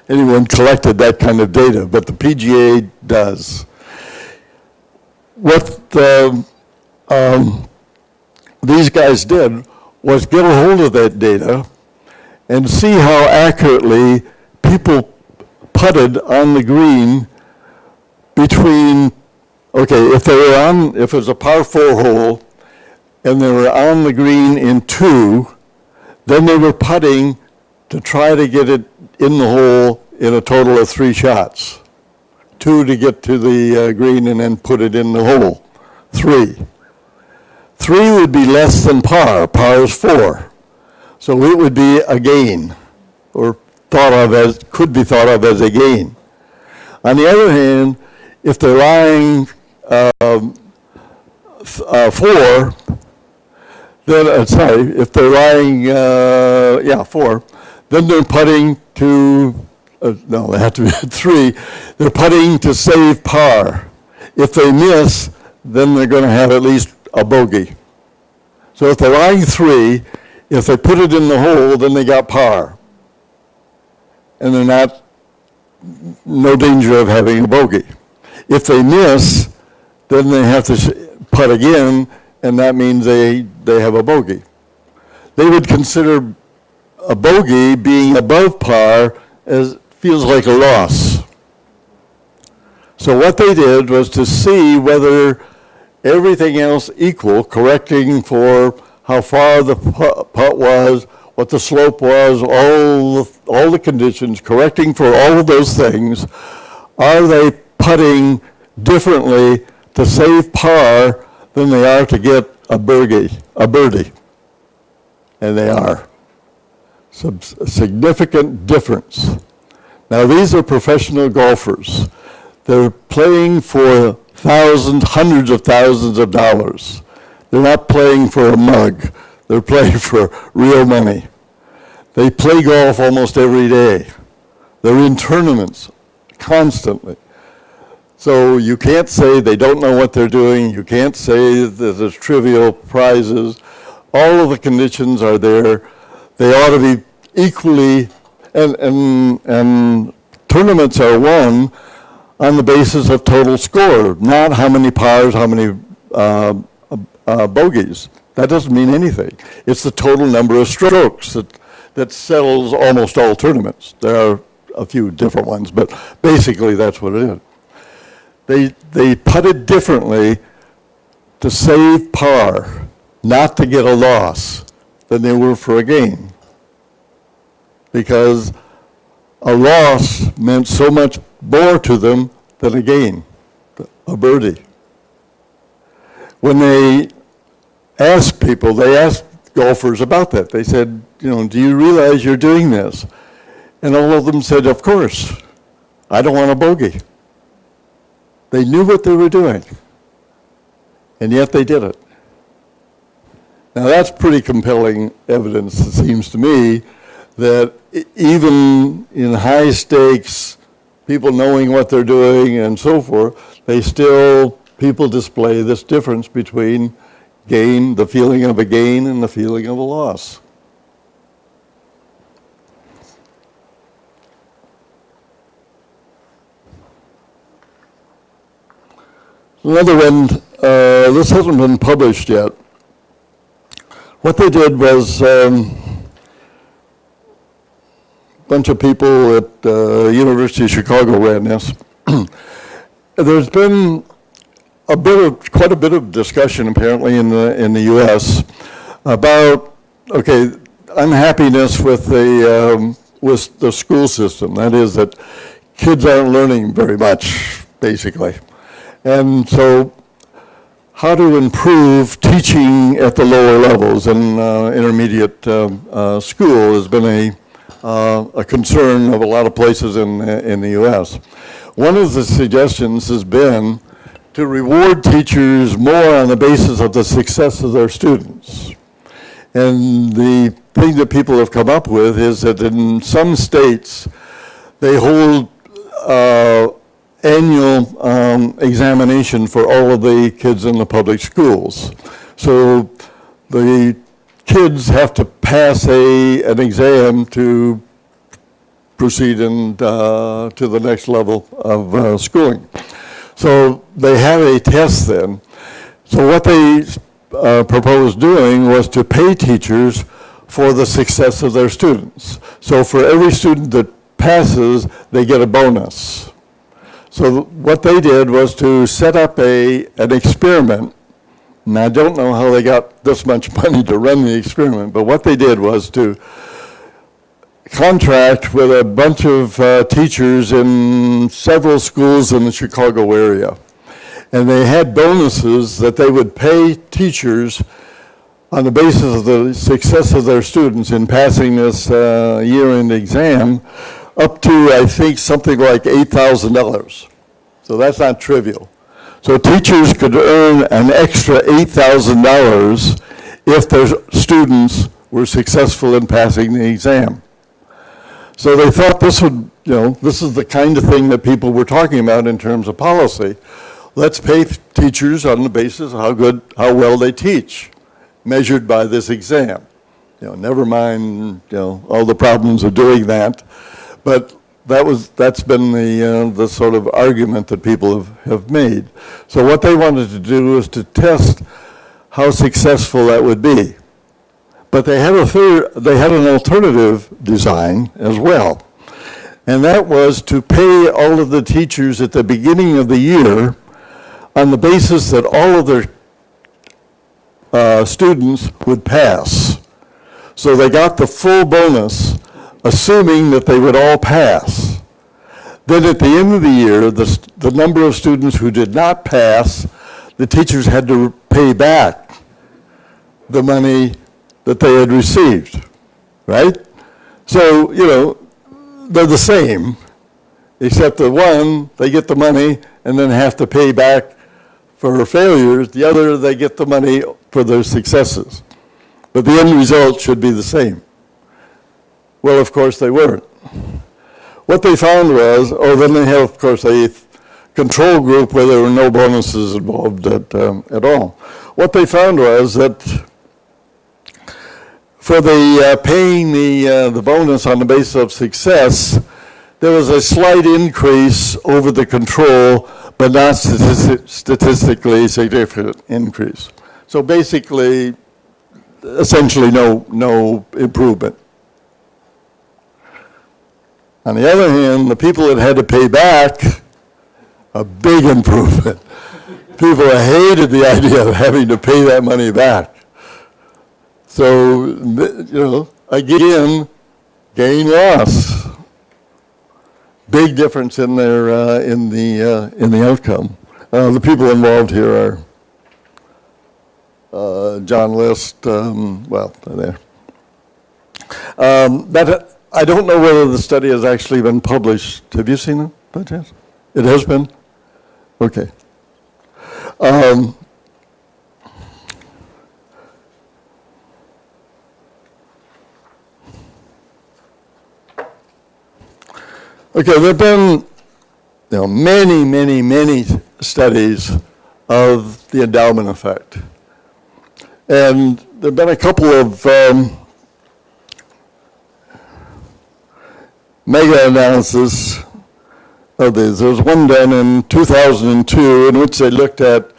anyone collected that kind of data, but the PGA does. What these guys did was get a hold of that data and see how accurately people putted on the green between, if it was a par 4 hole and they were on the green in 2, then they were putting to try to get it in the hole in a total of 3 shots. 2 to get to the green and then put it in the hole. 3. 3 would be less than par. Par is 4. So it would be a gain, or could be thought of as a gain. On the other hand, if they're lying 4, then if they're lying 4, then they're putting to they have to be 3. They're putting to save par. If they miss, then they're going to have at least a bogey. So if they're lying 3, if they put it in the hole, then they got par. And they're no danger of having a bogey. If they miss, then they have to putt again, and that means they have a bogey. They would consider a bogey being above par as feels like a loss. So what they did was to see whether everything else equal, correcting for how far the putt was, what the slope was, all the conditions, correcting for all of those things, are they putting differently to save par than they are to get a birdie? And they are. Some significant difference. Now these are professional golfers. They're playing for thousands, hundreds of thousands of dollars. They're not playing for a mug. They're playing for real money. They play golf almost every day. They're in tournaments constantly. So you can't say they don't know what they're doing. You can't say that there's trivial prizes. All of the conditions are there. They ought to be equally, and tournaments are won on the basis of total score, not how many pars, how many bogeys. That doesn't mean anything. It's the total number of strokes that settles almost all tournaments. There are a few different ones, but basically that's what it is. They putted differently to save par, not to get a loss, than they were for a gain. Because a loss meant so much more to them than a gain, a birdie. When they asked people, they asked golfers about that. They said, you know, do you realize you're doing this? And all of them said, of course, I don't want a bogey. They knew what they were doing, and yet they did it. Now that's pretty compelling evidence, it seems to me, that even in high stakes, people knowing what they're doing and so forth, people display this difference between gain, the feeling of a gain, and the feeling of a loss. Another one, this hasn't been published yet. What they did was a bunch of people at University of Chicago ran this. There's been quite a bit of discussion apparently in the U.S. about unhappiness with the school system. That is that kids aren't learning very much, basically, and so how to improve teaching at the lower levels and intermediate school has been a concern of a lot of places in the U.S. One of the suggestions has been to reward teachers more on the basis of the success of their students. And the thing that people have come up with is that in some states, they hold annual examination for all of the kids in the public schools. So the kids have to pass an exam to proceed to the next level of schooling. So they have a test then. So what they proposed doing was to pay teachers for the success of their students. So for every student that passes, they get a bonus. So what they did was to set up an experiment. And I don't know how they got this much money to run the experiment, but what they did was to contract with a bunch of teachers in several schools in the Chicago area. And they had bonuses that they would pay teachers on the basis of the success of their students in passing this year-end exam up to, I think, something like $8,000. So that's not trivial. So teachers could earn an extra $8,000 if their students were successful in passing the exam. So they thought this is the kind of thing that people were talking about in terms of policy. Let's pay teachers on the basis of how well they teach, measured by this exam. Never mind, all the problems of doing that. But that's been the sort of argument that people have made. So what they wanted to do was to test how successful that would be. But they had an alternative design as well. And that was to pay all of the teachers at the beginning of the year on the basis that all of their students would pass. So they got the full bonus, assuming that they would all pass. Then at the end of the year, the number of students who did not pass, the teachers had to pay back the money that they had received, right? So, they're the same, except the one, they get the money and then have to pay back for failures. The other, they get the money for their successes. But the end result should be the same. Well, of course they weren't. What they found was, then they have, of course, a control group where there were no bonuses involved at all. What they found was that for the paying the bonus on the basis of success, there was a slight increase over the control, but not statistically significant increase. So basically, essentially no improvement. On the other hand, the people that had to pay back, a big improvement. People hated the idea of having to pay that money back. So, again, gain loss. Big difference in their in the outcome. The people involved here are John List. There. I don't know whether the study has actually been published. Have you seen it by chance? It has been? Okay. Okay, there have been many studies of the endowment effect. And there have been a couple of mega-analysis of these. There was one done in 2002 in which they looked at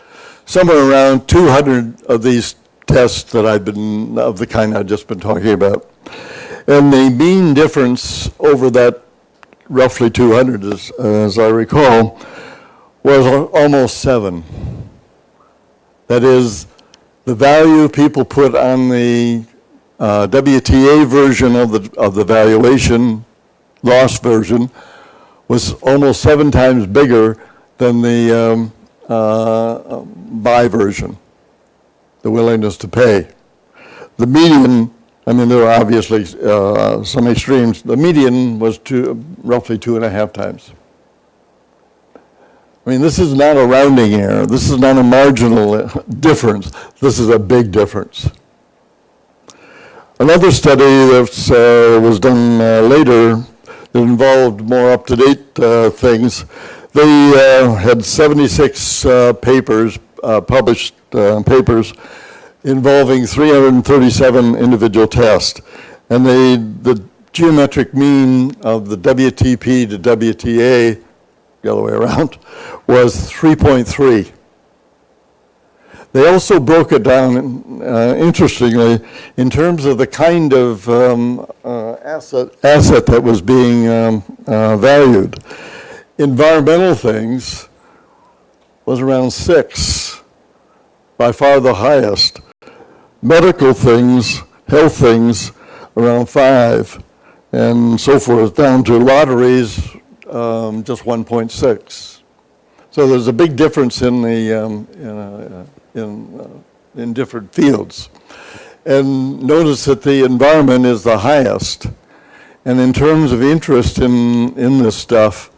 somewhere around 200 of these tests that of the kind I've just been talking about. And the mean difference over that roughly 200, as I recall, was almost 7. That is, the value people put on the WTA version of the valuation loss version was almost 7 times bigger than the buy version, the willingness to pay. The median, there are obviously some extremes. The median was roughly 2.5 times. This is not a rounding error. This is not a marginal difference. This is a big difference. Another study that was done later that involved more up-to-date things, they had 76 papers, published papers, involving 337 individual tests. And the geometric mean of the WTP to WTA, the other way around, was 3.3. They also broke it down, interestingly, in terms of the kind of asset that was being valued. Environmental things was around 6, by far the highest. Medical things, health things, around 5, and so forth, down to lotteries, just 1.6. So there's a big difference in the in different fields. And notice that the environment is the highest. And in terms of interest in this stuff,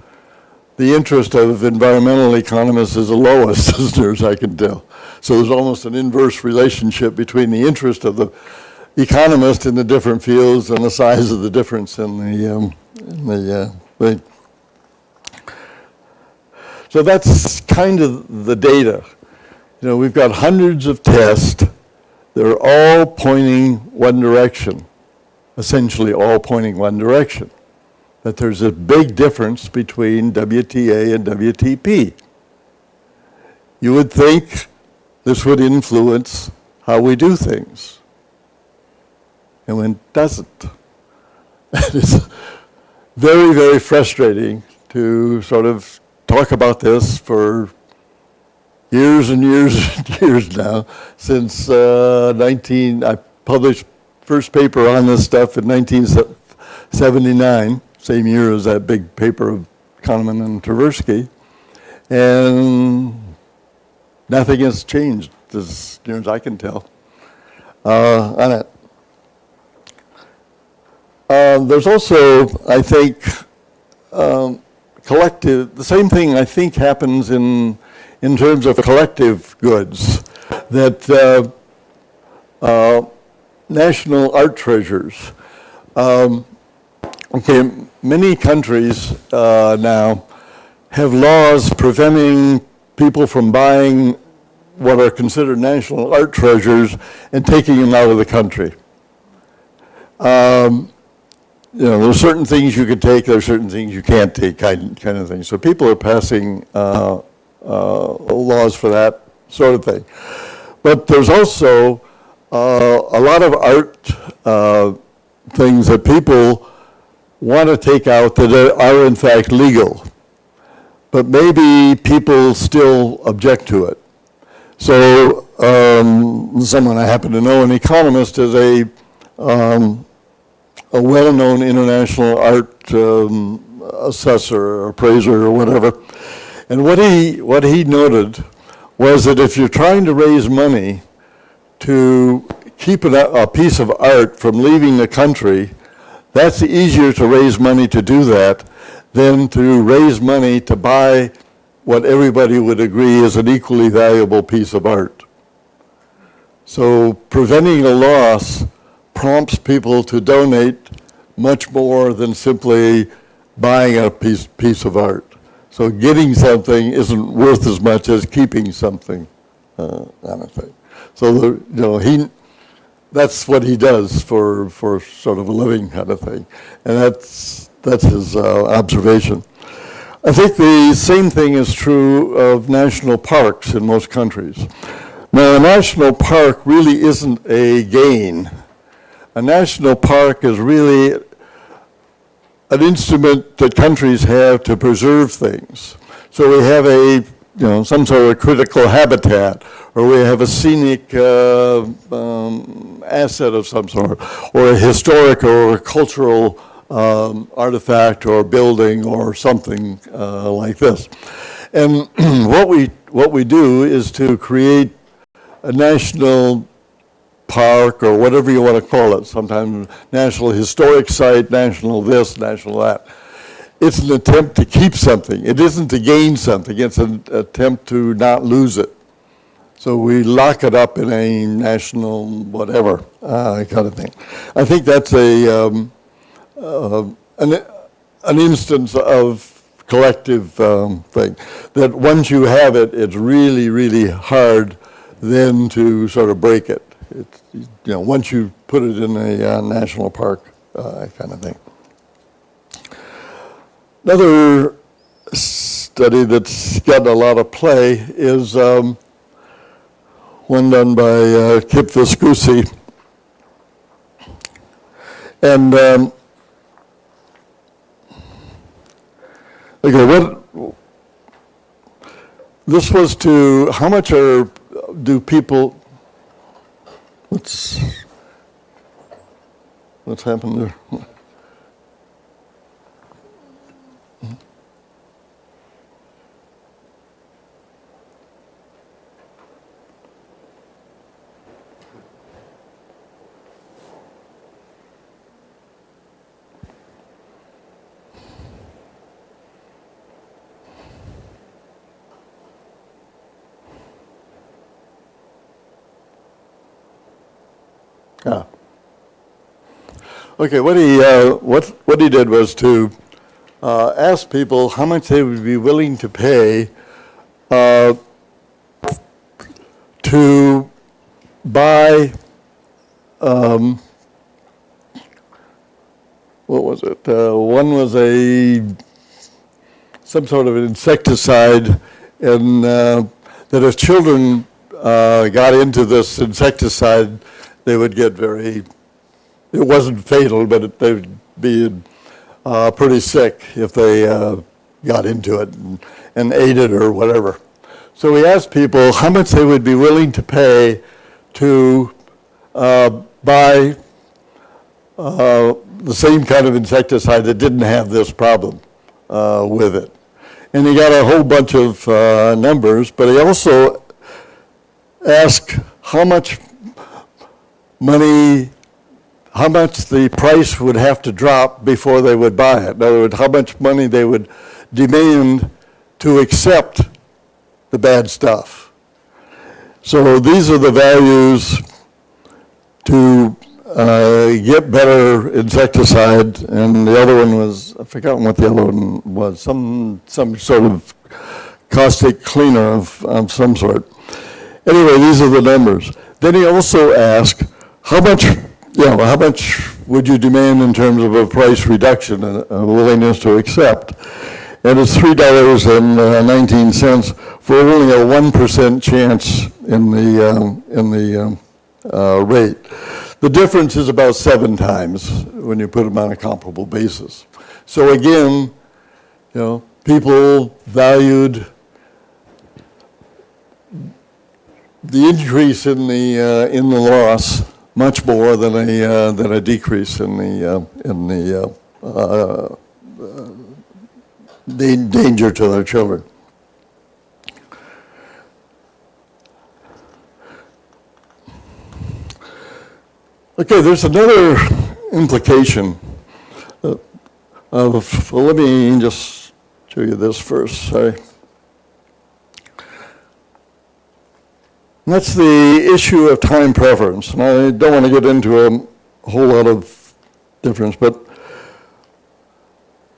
the interest of environmental economists is the lowest, as near as I can tell. So there's almost an inverse relationship between the interest of the economist in the different fields and the size of the difference in the thing. So that's kind of the data. We've got hundreds of tests. They're all pointing one direction, essentially all pointing one direction. That there's a big difference between WTA and WTP. You would think this would influence how we do things. And when it doesn't. It is very, very frustrating to sort of talk about this for years and years and years now, since I published first paper on this stuff in 1979, same year as that big paper of Kahneman and Tversky, and nothing has changed, as near as I can tell, on it. There's also, I think, collective, the same thing I think happens in terms of collective goods, that national art treasures, Okay, many countries now have laws preventing people from buying what are considered national art treasures and taking them out of the country. You know, there's certain things you can take, there's certain things you can't take, kind of thing. So people are passing laws for that sort of thing. But there's also a lot of art things that people want to take out that are in fact legal. But maybe people still object to it. So someone I happen to know, an economist, is a well-known international art assessor or appraiser or whatever. And what he noted was that if you're trying to raise money to keep a piece of art from leaving the country, that's easier to raise money to do that than to raise money to buy what everybody would agree is an equally valuable piece of art. So preventing a loss prompts people to donate much more than simply buying a piece of art. So getting something isn't worth as much as keeping something, kind of thing. So that's what he does for sort of a living, kind of thing, and that's his observation. I think the same thing is true of national parks in most countries. Now, a national park really isn't a gain. A national park is really an instrument that countries have to preserve things. So we have some sort of critical habitat, or we have a scenic asset of some sort, or a historic or a cultural artifact or building or something like this. And what we do is to create a national park, or whatever you want to call it, sometimes national historic site, national this, national that. It's an attempt to keep something. It isn't to gain something. It's an attempt to not lose it. So we lock it up in a national whatever kind of thing. I think that's an instance of collective thing, that once you have it, it's really, really hard then to sort of break it. It's, once you put it in a national park kind of thing. Another study that's gotten a lot of play is one done by Kip Viscusi. And this was to how much do people? What's happened there? Okay, what he did was to ask people how much they would be willing to pay to buy what was it? One was some sort of an insecticide, and that if children got into this insecticide, they would get it wasn't fatal, but they would be pretty sick if they got into it and ate it or whatever. So we asked people how much they would be willing to pay to buy the same kind of insecticide that didn't have this problem with it. And he got a whole bunch of numbers, but he also asked how much the price would have to drop before they would buy it. In other words, how much money they would demand to accept the bad stuff. So these are the values to get better insecticide, and the other one was, I've forgotten what the other one was, some sort of caustic cleaner of some sort. Anyway, these are the numbers. Then he also asked, how much would you demand in terms of a price reduction and a willingness to accept? And it's $3.19 for only a 1% chance in the rate. The difference is about 7 times when you put them on a comparable basis. So again, people valued the increase in the loss much more than a decrease in the danger to their children. Okay, there's another implication of, well, let me just show you this first, sorry. And that's the issue of time preference. And I don't want to get into a whole lot of difference, but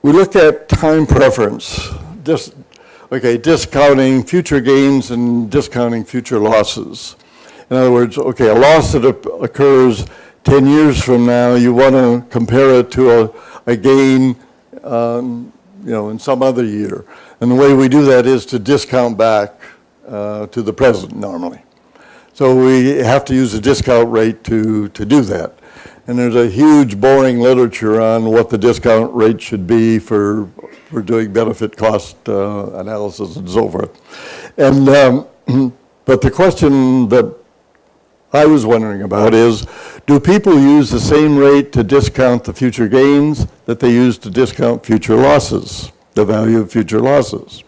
we look at time preference, discounting future gains and discounting future losses. In other words, okay, a loss that occurs 10 years from now, you want to compare it to a gain, in some other year. And the way we do that is to discount back to the present normally. So we have to use a discount rate to do that. And there's a huge boring literature on what the discount rate should be for doing benefit cost analysis and so forth. And but the question that I was wondering about is, do people use the same rate to discount the future gains that they use to discount future losses, the value of future losses?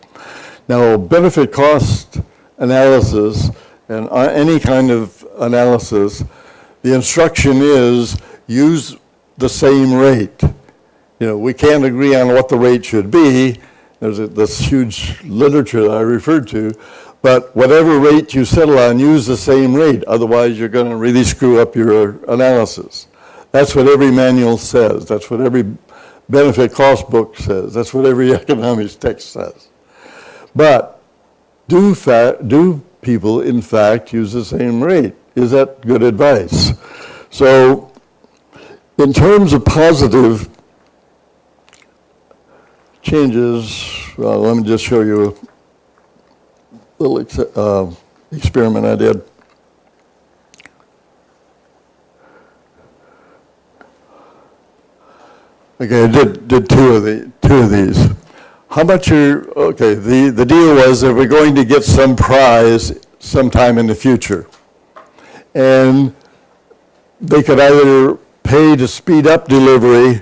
Now, benefit cost analysis and any kind of analysis, the instruction is use the same rate. We can't agree on what the rate should be. There's this huge literature that I referred to. But whatever rate you settle on, use the same rate. Otherwise, you're going to really screw up your analysis. That's what every manual says. That's what every benefit cost book says. That's what every economics text says. But do people, in fact, use the same rate? Is that good advice? So in terms of positive changes, well, let me just show you a little experiment I did. Okay, I did two of these. How much the deal was that we're going to get some prize sometime in the future. And they could either pay to speed up delivery,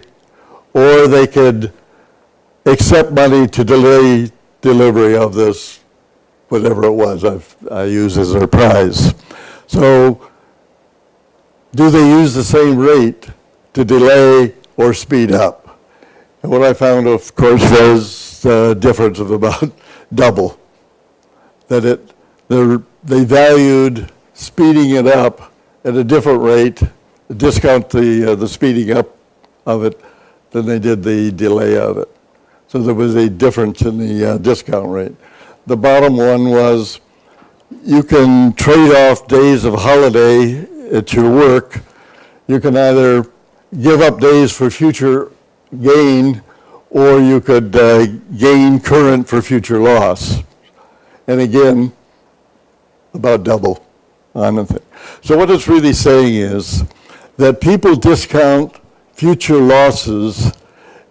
or they could accept money to delay delivery of this, whatever it was I used as their prize. So do they use the same rate to delay or speed up? And what I found, of course, was the difference of about double. That they valued speeding it up at a different rate, discount the speeding up of it, than they did the delay of it. So there was a difference in the discount rate. The bottom one was you can trade off days of holiday at your work. You can either give up days for future gain, or you could gain current for future loss. And again, about double on the thing. So what it's really saying is that people discount future losses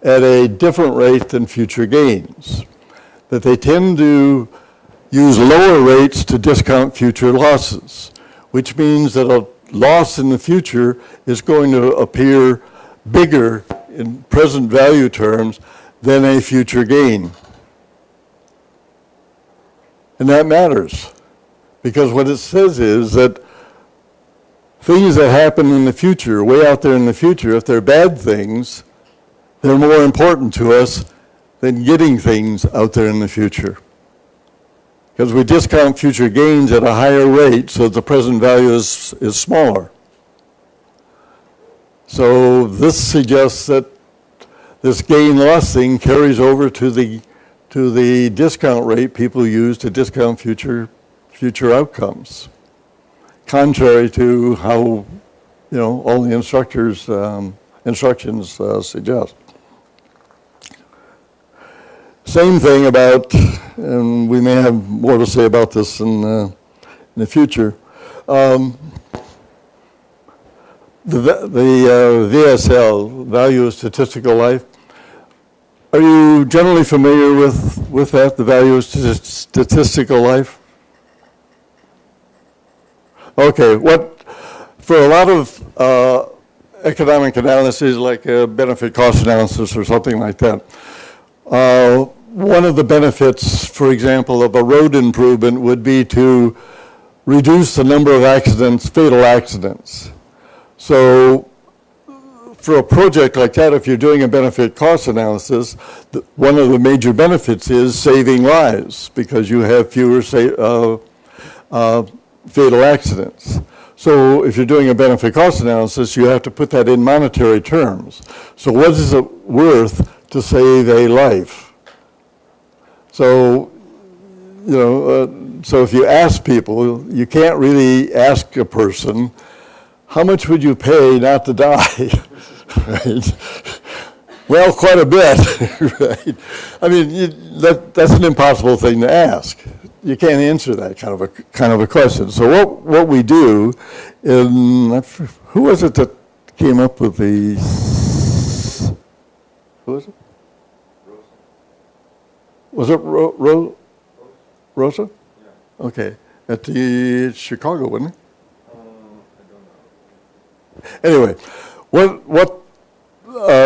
at a different rate than future gains. That they tend to use lower rates to discount future losses, which means that a loss in the future is going to appear bigger in present value terms than a future gain. And that matters, because what it says is that things that happen in the future, way out there in the future, if they're bad things, they're more important to us than getting things out there in the future. Because we discount future gains at a higher rate, so the present value is smaller. So this suggests that this gain-loss thing carries over to the discount rate people use to discount future outcomes, contrary to how all the instructions suggest. Same thing about, and we may have more to say about this in the future. The VSL, value of statistical life. Are you generally familiar with that, the value of statistical life? Okay, for a lot of economic analyses like a benefit cost analysis or something like that, one of the benefits, for example, of a road improvement would be to reduce the number of accidents, fatal accidents. So for a project like that, if you're doing a benefit cost analysis, one of the major benefits is saving lives because you have fewer fatal accidents. So if you're doing a benefit cost analysis, you have to put that in monetary terms. So what is it worth to save a life? So, so if you ask people, you can't really ask a person, how much would you pay not to die? Right? Well, quite a bit, right? I mean, that's an impossible thing to ask. You can't answer that kind of a question. So what we do, who was it that came up with the? Who was it? Was it Rosa? Yeah. Okay, at the Chicago, wasn't it? Anyway, what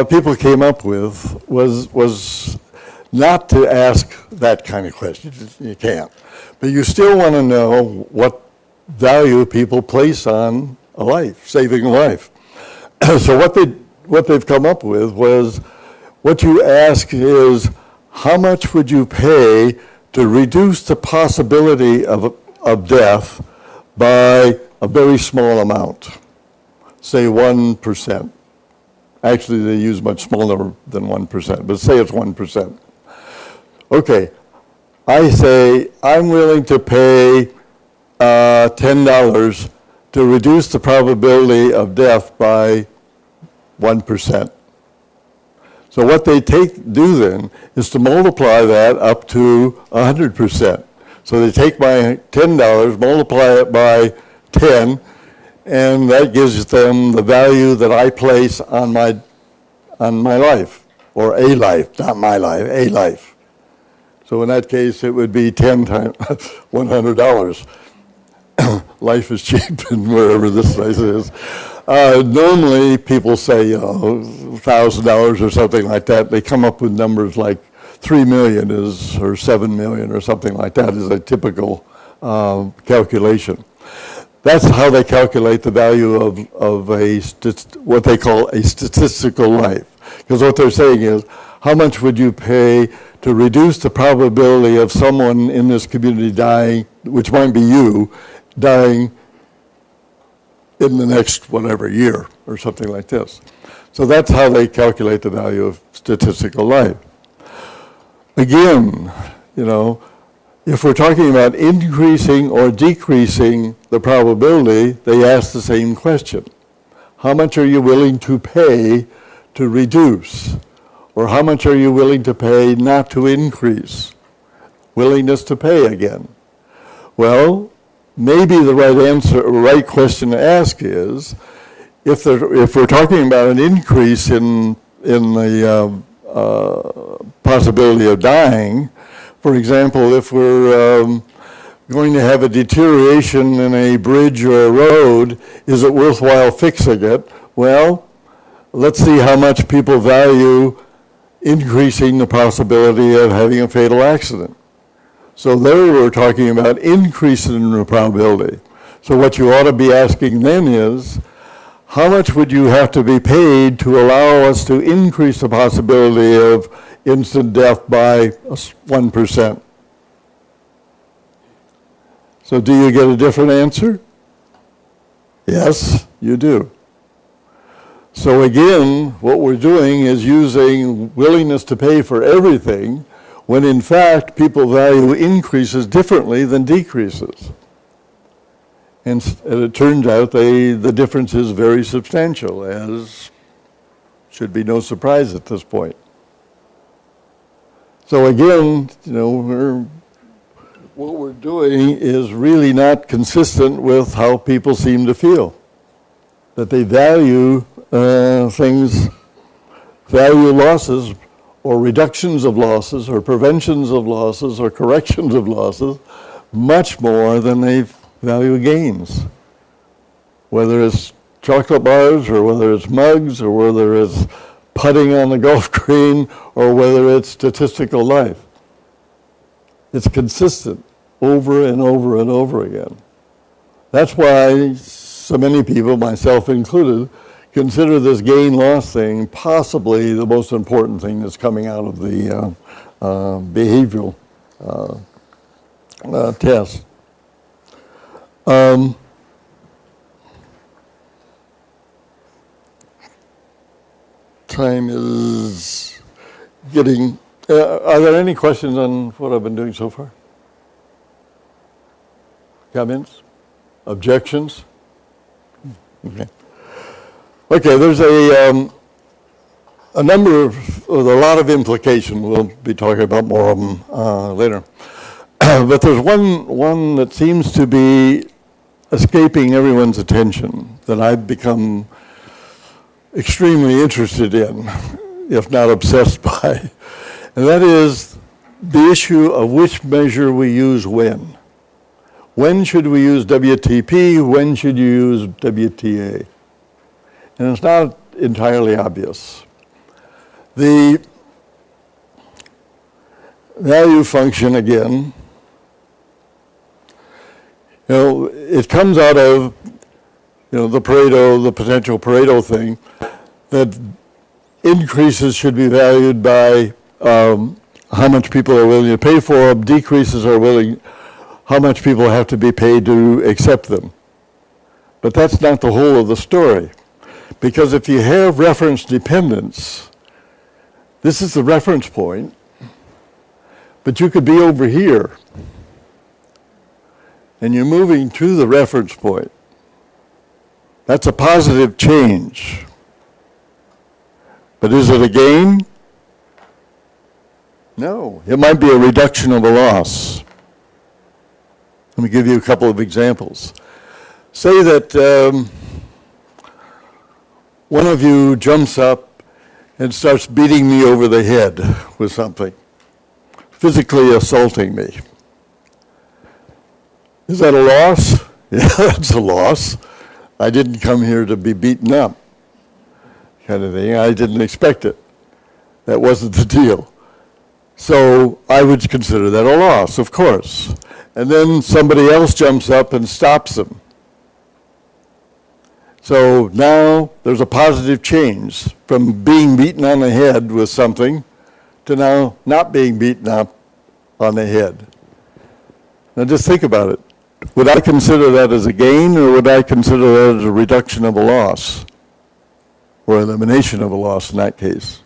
people came up with was not to ask that kind of question. You can't, but you still want to know what value people place on a life, saving a life. So what they've come up with was, what you ask is, how much would you pay to reduce the possibility of death by a very small amount? Say 1%. Actually, they use much smaller than 1%, but say it's 1%. Okay, I say I'm willing to pay $10 to reduce the probability of death by 1%. So what they do then is to multiply that up to 100%. So they take my $10, multiply it by 10, and that gives them the value that I place on my life, or a life, not my life, a life. So in that case, it would be 10 times $100. Life is cheap in wherever this place is. Normally, people say $1,000 or something like that. They come up with numbers like 3 million or 7 million or something like that is a typical calculation. That's how they calculate the value of what they call a statistical life. Because what they're saying is, how much would you pay to reduce the probability of someone in this community dying, which might be you, dying in the next whatever year or something like this. So that's how they calculate the value of statistical life. Again, if we're talking about increasing or decreasing the probability, they ask the same question. How much are you willing to pay to reduce? Or how much are you willing to pay not to increase? Willingness to pay again. Well, maybe the right question to ask is, if we're talking about an increase in the possibility of dying, for example, if we're going to have a deterioration in a bridge or a road, is it worthwhile fixing it? Well, let's see how much people value increasing the possibility of having a fatal accident. So there we're talking about increasing the probability. So what you ought to be asking then is, how much would you have to be paid to allow us to increase the possibility of instant death by 1%? So do you get a different answer? Yes, you do. So again, what we're doing is using willingness to pay for everything, when in fact people value increases differently than decreases. And it turns out the difference is very substantial, as should be no surprise at this point. So again, what we're doing is really not consistent with how people seem to feel. That they value value losses or reductions of losses or preventions of losses or corrections of losses much more than they value gains. Whether it's chocolate bars or whether it's mugs or whether it's putting on the golf green or whether it's statistical life. It's consistent over and over and over again. That's why so many people, myself included, consider this gain-loss thing possibly the most important thing that's coming out of the behavioral test. Time is getting... are there any questions on what I've been doing so far? Comments? Objections? Okay. Okay, there's a number of, a lot of implication. We'll be talking about more of them later. But there's one that seems to be escaping everyone's attention that I've become extremely interested in, if not obsessed by. And that is the issue of which measure we use when. When should we use WTP? When should you use WTA? And it's not entirely obvious. The value function, again, it comes out of, the Pareto, the potential Pareto thing, that increases should be valued by how much people are willing to pay for them, decreases are how much people have to be paid to accept them. But that's not the whole of the story. Because if you have reference dependence, this is the reference point, but you could be over here, and you're moving to the reference point. That's a positive change. But is it a gain? No, it might be a reduction of a loss. Let me give you a couple of examples. Say that one of you jumps up and starts beating me over the head with something, physically assaulting me. Is that a loss? Yeah, that's a loss. I didn't come here to be beaten up, kind of thing. I didn't expect it. That wasn't the deal. So I would consider that a loss, of course. And then somebody else jumps up and stops him. So now there's a positive change from being beaten on the head with something to now not being beaten up on the head. Now just think about it. Would I consider that as a gain, or would I consider that as a reduction of a loss? Or elimination of a loss in that case?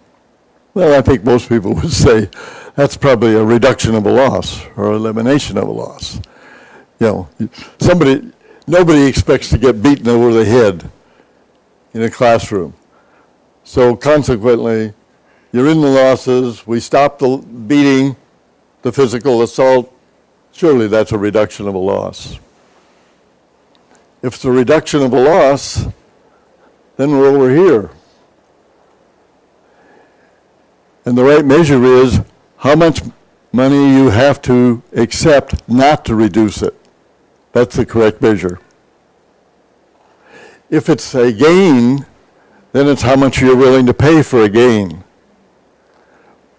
Well, I think most people would say that's probably a reduction of a loss or elimination of a loss. Nobody expects to get beaten over the head in a classroom. So consequently, you're in the losses, we stop the beating, the physical assault, surely that's a reduction of a loss. If it's a reduction of a loss, then we're over here. And the right measure is how much money you have to accept not to reduce it. That's the correct measure. If it's a gain, then it's how much you're willing to pay for a gain.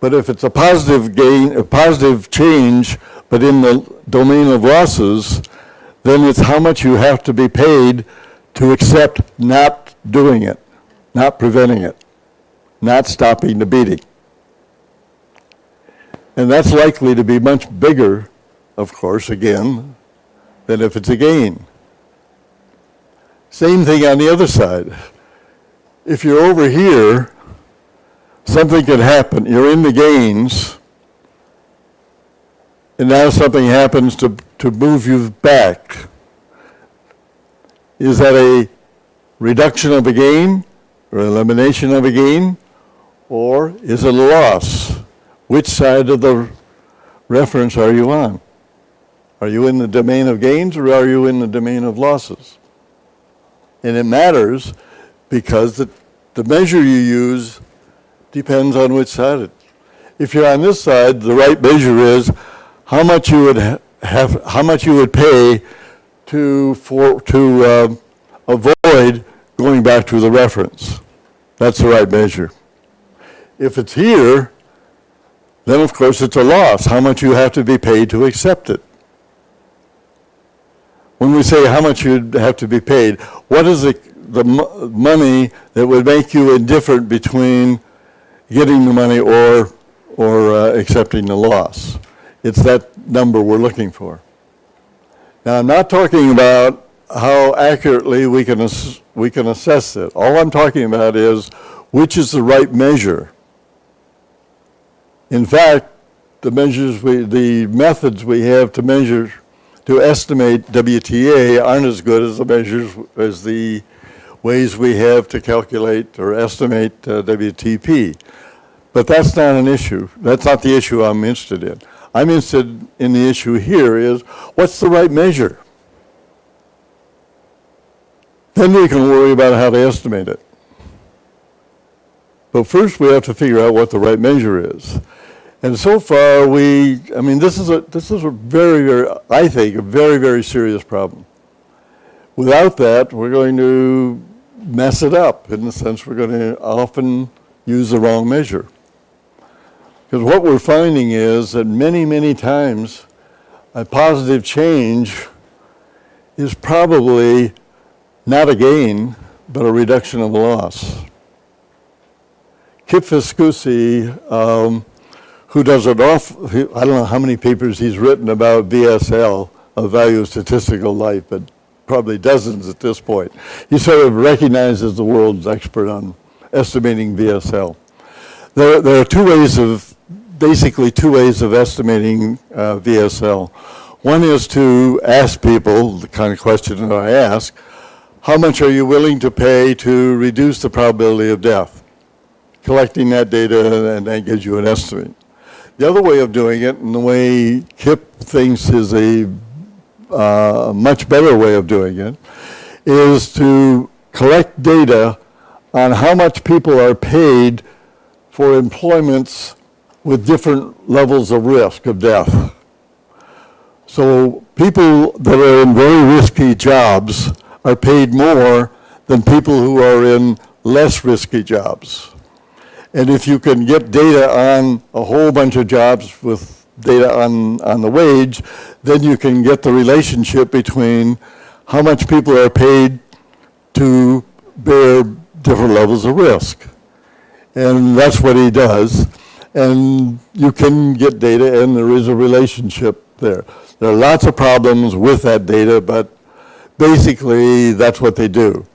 But if it's a positive gain, a positive change, but in the domain of losses, then it's how much you have to be paid to accept not doing it, not preventing it, not stopping the beating. And that's likely to be much bigger, of course, again, than if it's a gain. Same thing on the other side. if you're over here, something could happen. You're in the gains, and now something happens to move you back. Is that a reduction of a gain or elimination of a gain, or is it a loss? Which side of the reference are you on? Are you in the domain of gains or are you in the domain of losses? And it matters because the measure you use depends on which side if you're on this side, the right measure is how much you would how much you would pay to avoid going back to the reference. That's the right measure. If it's here, then of course it's a loss. How much you have to be paid to accept it. When we say how much you'd have to be paid, what is the money that would make you indifferent between getting the money or accepting the loss? It's that number we're looking for. Now, I'm not talking about how accurately we can assess it. All I'm talking about is which is the right measure. In fact, the methods we have to estimate WTA aren't as good as the measures as the ways we have to calculate or estimate WTP. But that's not an issue. That's not the issue I'm interested in. I'm interested in the issue here is, what's the right measure? Then we can worry about how to estimate it. But first we have to figure out what the right measure is. And so far this is a very, very, I think, a very, very serious problem. Without that, we're going to mess it up in the sense we're going to often use the wrong measure. Because what we're finding is that many, many times a positive change is probably not a gain, but a reduction of a loss. Kip Viscusi, who does I don't know how many papers he's written about VSL, a value of statistical life, but probably dozens at this point. He sort of recognized as the world's expert on estimating VSL. There are basically two ways of estimating VSL. One is to ask people, the kind of question that I ask, how much are you willing to pay to reduce the probability of death? Collecting that data, and that gives you an estimate. The other way of doing it, and the way Kip thinks is a much better way of doing it, is to collect data on how much people are paid for employments with different levels of risk of death. So people that are in very risky jobs are paid more than people who are in less risky jobs. And if you can get data on a whole bunch of jobs with data on the wage, then you can get the relationship between how much people are paid to bear different levels of risk. And that's what he does. And you can get data, and there is a relationship there. There are lots of problems with that data, but basically that's what they do.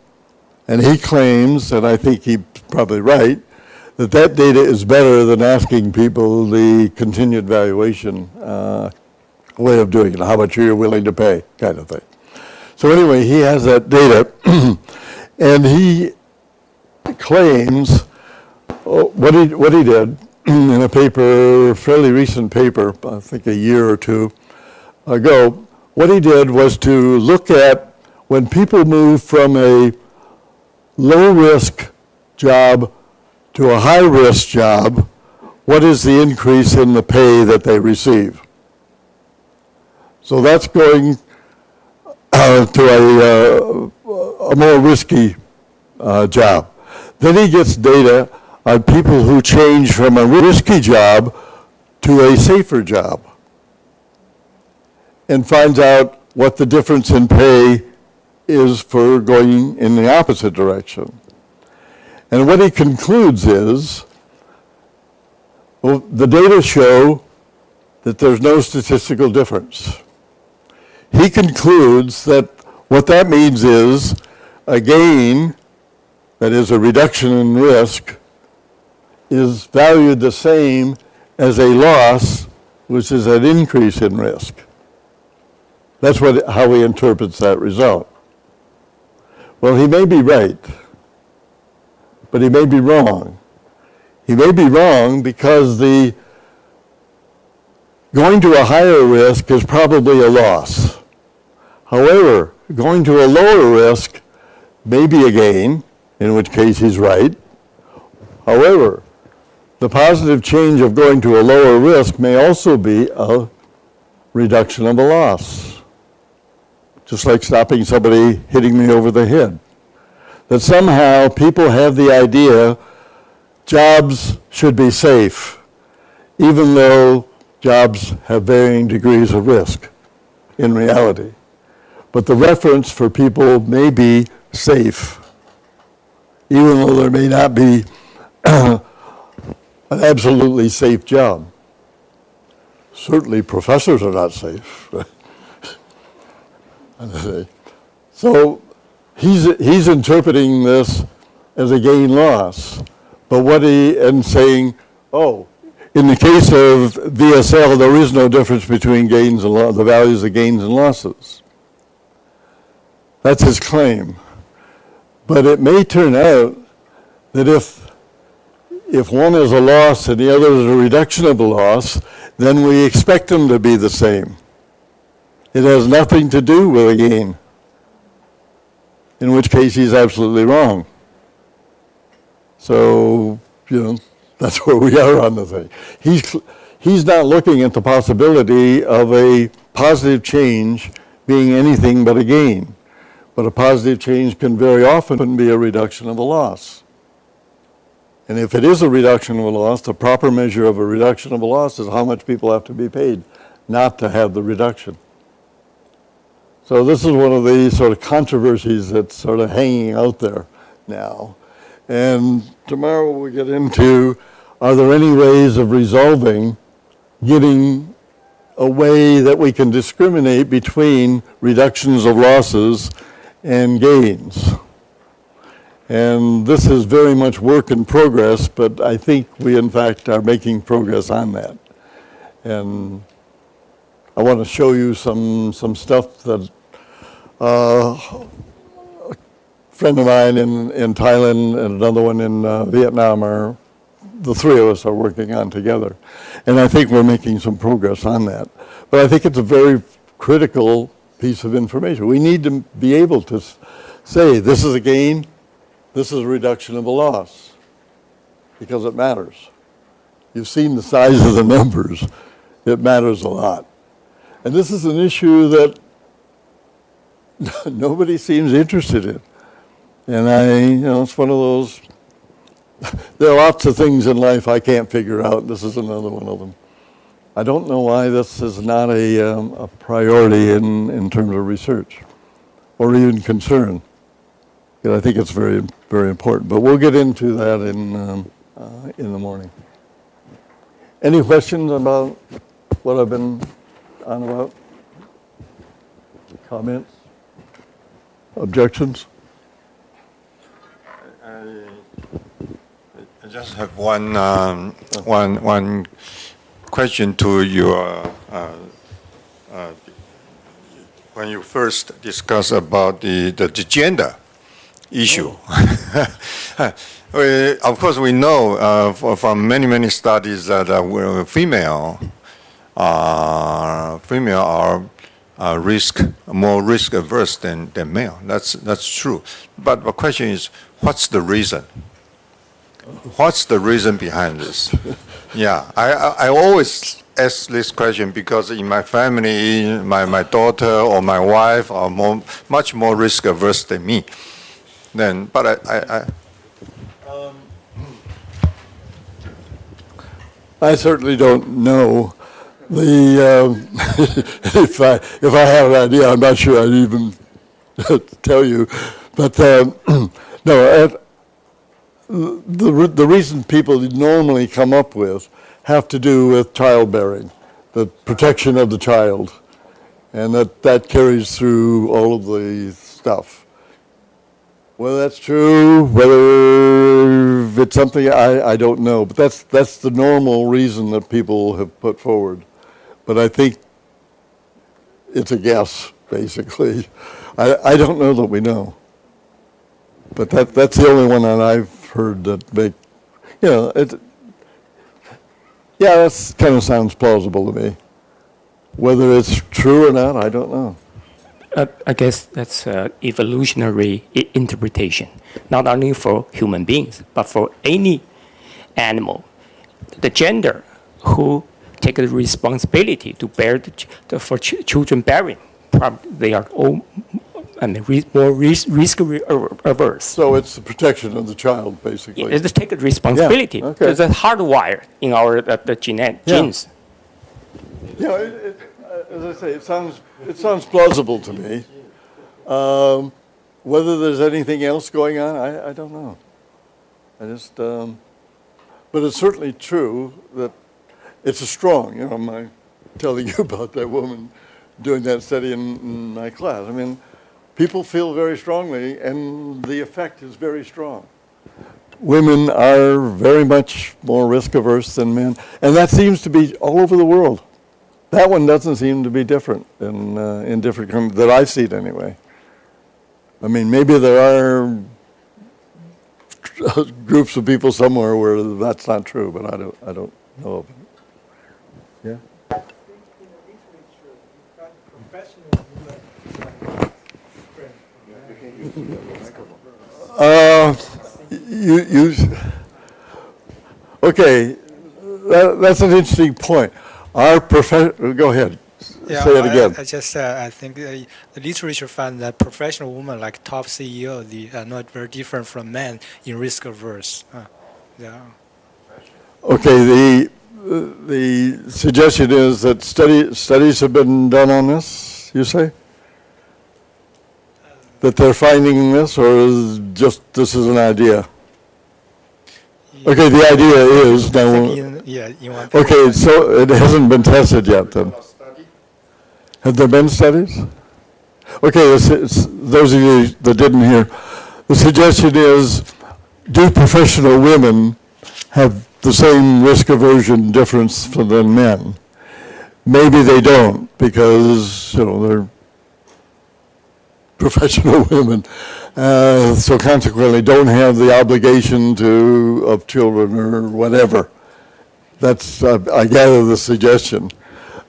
And he claims, and I think he's probably right, that data is better than asking people the continued valuation way of doing it, how much you're willing to pay, kind of thing. So anyway, he has that data, and he claims what he did in a paper, fairly recent paper, I think a year or two ago, what he did was to look at when people move from a low-risk job to a high-risk job, what is the increase in the pay that they receive? So that's going to a more risky job. Then he gets data on people who change from a risky job to a safer job and finds out what the difference in pay is for going in the opposite direction. And what he concludes is, well, the data show that there's no statistical difference. He concludes that what that means is a gain that is a reduction in risk, is valued the same as a loss, which is an increase in risk. That's how he interprets that result. Well, he may be right, but he may be wrong. He may be wrong because the going to a higher risk is probably a loss. However, going to a lower risk may be a gain, in which case he's right. However, the positive change of going to a lower risk may also be a reduction of a loss. Just like stopping somebody hitting me over the head. That somehow people have the idea jobs should be safe, even though jobs have varying degrees of risk in reality. But the reference for people may be safe, even though there may not be an absolutely safe job. Certainly professors are not safe. So he's interpreting this as a gain-loss, but and saying, oh, in the case of VSL, there is no difference between gains and the values of gains and losses. That's his claim. But it may turn out that if one is a loss and the other is a reduction of a loss, then we expect them to be the same. It has nothing to do with a gain, in which case he's absolutely wrong. So, that's where we are on the thing. He's not looking at the possibility of a positive change being anything but a gain. But a positive change can very often be a reduction of a loss. And if it is a reduction of a loss, the proper measure of a reduction of a loss is how much people have to be paid not to have the reduction. So this is one of the sort of controversies that's sort of hanging out there now. And tomorrow we'll get into, are there any ways of resolving, getting a way that we can discriminate between reductions of losses and gains. And this is very much work in progress, but I think we in fact are making progress on that. And I want to show you some stuff that a friend of mine in Thailand and another one in Vietnam the three of us are working on together. And I think we're making some progress on that. But I think it's a very critical piece of information. We need to be able to say, this is a gain, this is a reduction of a loss, because it matters. You've seen the size of the numbers. It matters a lot. And this is an issue that nobody seems interested in. And it's one of those, there are lots of things in life I can't figure out. This is another one of them. I don't know why this is not a priority in terms of research or even concern. But I think it's very, very important. But we'll get into that in the morning. Any questions about what I've been on about? Comments? Objections? I just have one question to your when you first discussed about the gender issue. Of course, we know from many studies that female are more risk averse than male. That's true. But the question is, what's the reason? What's the reason behind this? Yeah, I always ask this question because in my family, my daughter or my wife are much more risk averse than me. I certainly don't know. If I had an idea, I'm not sure I'd even tell you. But no. The reason people normally come up with have to do with childbearing, the protection of the child, and that carries through all of the stuff. Whether that's true, whether it's something I don't know, but that's the normal reason that people have put forward. But I think it's a guess, basically. I don't know that we know. But that's the only one that I've heard that make, that kind of sounds plausible to me. Whether it's true or not, I don't know. I guess that's evolutionary interpretation, not only for human beings, but for any animal. The gender who take the responsibility to bear for children bearing, they are all more risk averse. So it's the protection of the child, basically. Yeah, it's take responsibility. Yeah, okay. It's hardwired in our genes. Yeah, as I say, it sounds plausible to me. Whether there's anything else going on, I don't know. But it's certainly true that it's a strong, my telling you about that woman doing that study in my class. I mean, people feel very strongly, and the effect is very strong. Women are very much more risk averse than men, and that seems to be all over the world. That one doesn't seem to be different in different countries that I've seen anyway. I mean, maybe there are groups of people somewhere where that's not true, but I don't know of it. Yeah. I think in the literature, you've got professional women. Okay, that's an interesting point. Go ahead. Yeah, say it again. I think the literature found that professional women, like top CEO, they are not very different from men in risk averse. Yeah. Okay, the suggestion is that studies have been done on this, you say? That they're finding this, or is just this is an idea? Yeah. Okay, the idea is now. Okay, so it hasn't been tested yet then. Have there been studies? Okay, those of you that didn't hear, the suggestion is, do professional women have the same risk aversion difference than men? Maybe they don't, because they're professional women, so consequently don't have the obligation of children or whatever. That's I gather the suggestion.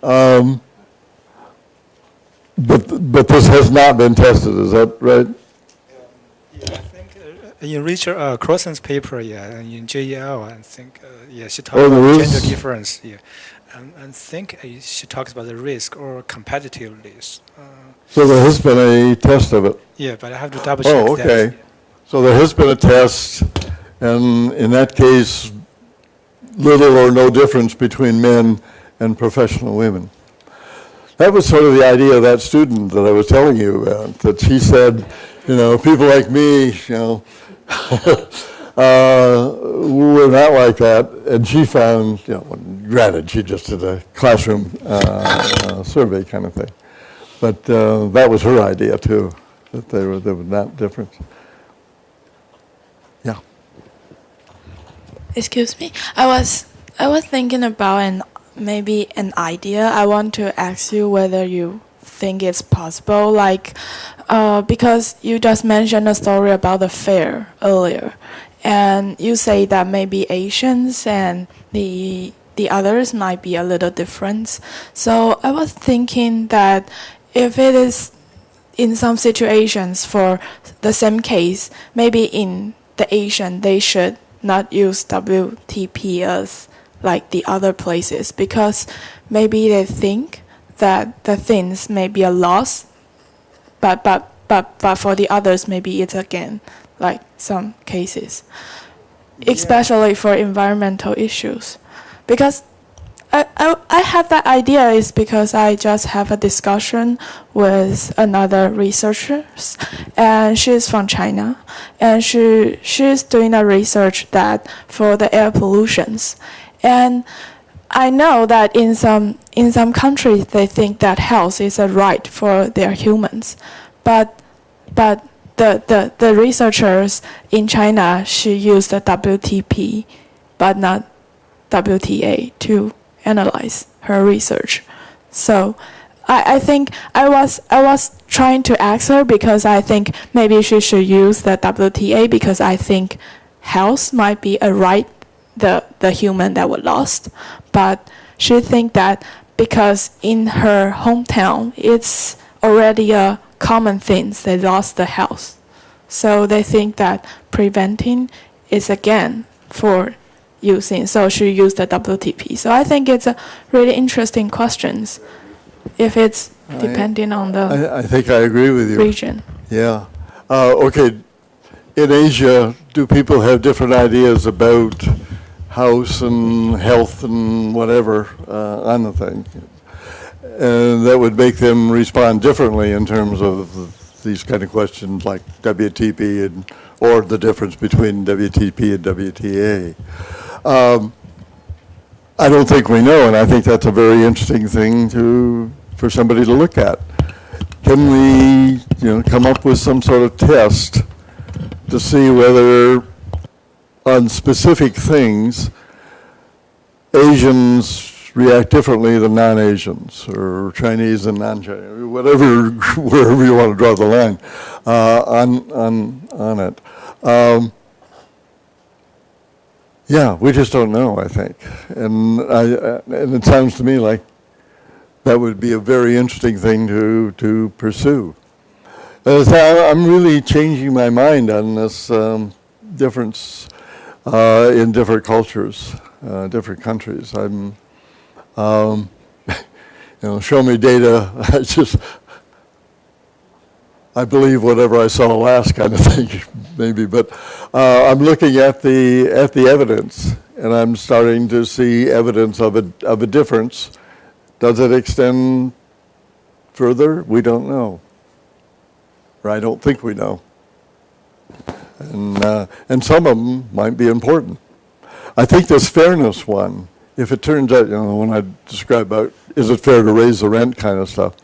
But this has not been tested, is that right? Yeah, I think in Richard Crossan's paper, in JEL, I think, she talks about gender difference, and think she talks about the risk or competitive risk. So there has been a test of it? Yeah, but I have to double check that. Oh, okay. So there has been a test, and in that case, little or no difference between men and professional women. That was sort of the idea of that student that I was telling you about, that she said, people like me, we're not like that. And she found, granted, she just did a classroom survey kind of thing. But that was her idea too, that there was not difference. Yeah. Excuse me. I was thinking about maybe an idea. I want to ask you whether you think it's possible, because you just mentioned a story about the fair earlier, and you say that maybe Asians and the others might be a little different. So I was thinking that if it is in some situations for the same case, maybe in the Asian they should not use WTP as like the other places, because maybe they think that the things may be a loss, but for the others maybe it's again, like some cases, especially for environmental issues. Because I have that idea is because I just have a discussion with another researcher, and she's from China, and she's doing a research that for the air pollutions. And I know that in some countries they think that health is a right for their humans, but the researchers in China should use the WTP, but not WTA to analyze her research. So I think I was trying to ask her because I think maybe she should use the WTA because I think health might be a right the human that were lost, but she think that because in her hometown it's already a common thing they lost the health, so they think that preventing is again for using, so she used the WTP. So I think it's a really interesting questions if it's depending on the I think I agree with you. region. Yeah. Okay. In Asia, do people have different ideas about house and health and whatever on the thing? And that would make them respond differently in terms of these kind of questions like WTP or the difference between WTP and WTA. I don't think we know, and I think that's a very interesting thing for somebody to look at. Can we, come up with some sort of test to see whether on specific things Asians react differently than non-Asians, or Chinese and non-Chinese, whatever, wherever you want to draw the line on it. Yeah, we just don't know, I think. And it sounds to me like that would be a very interesting thing to pursue. So I'm really changing my mind on this difference in different cultures, different countries. I'm, show me data. I believe whatever I saw last kind of thing, maybe. But I'm looking at the evidence, and I'm starting to see evidence of a difference. Does it extend further? We don't know. Or I don't think we know. And some of them might be important. I think this fairness one, if it turns out, when I describe about is it fair to raise the rent kind of stuff,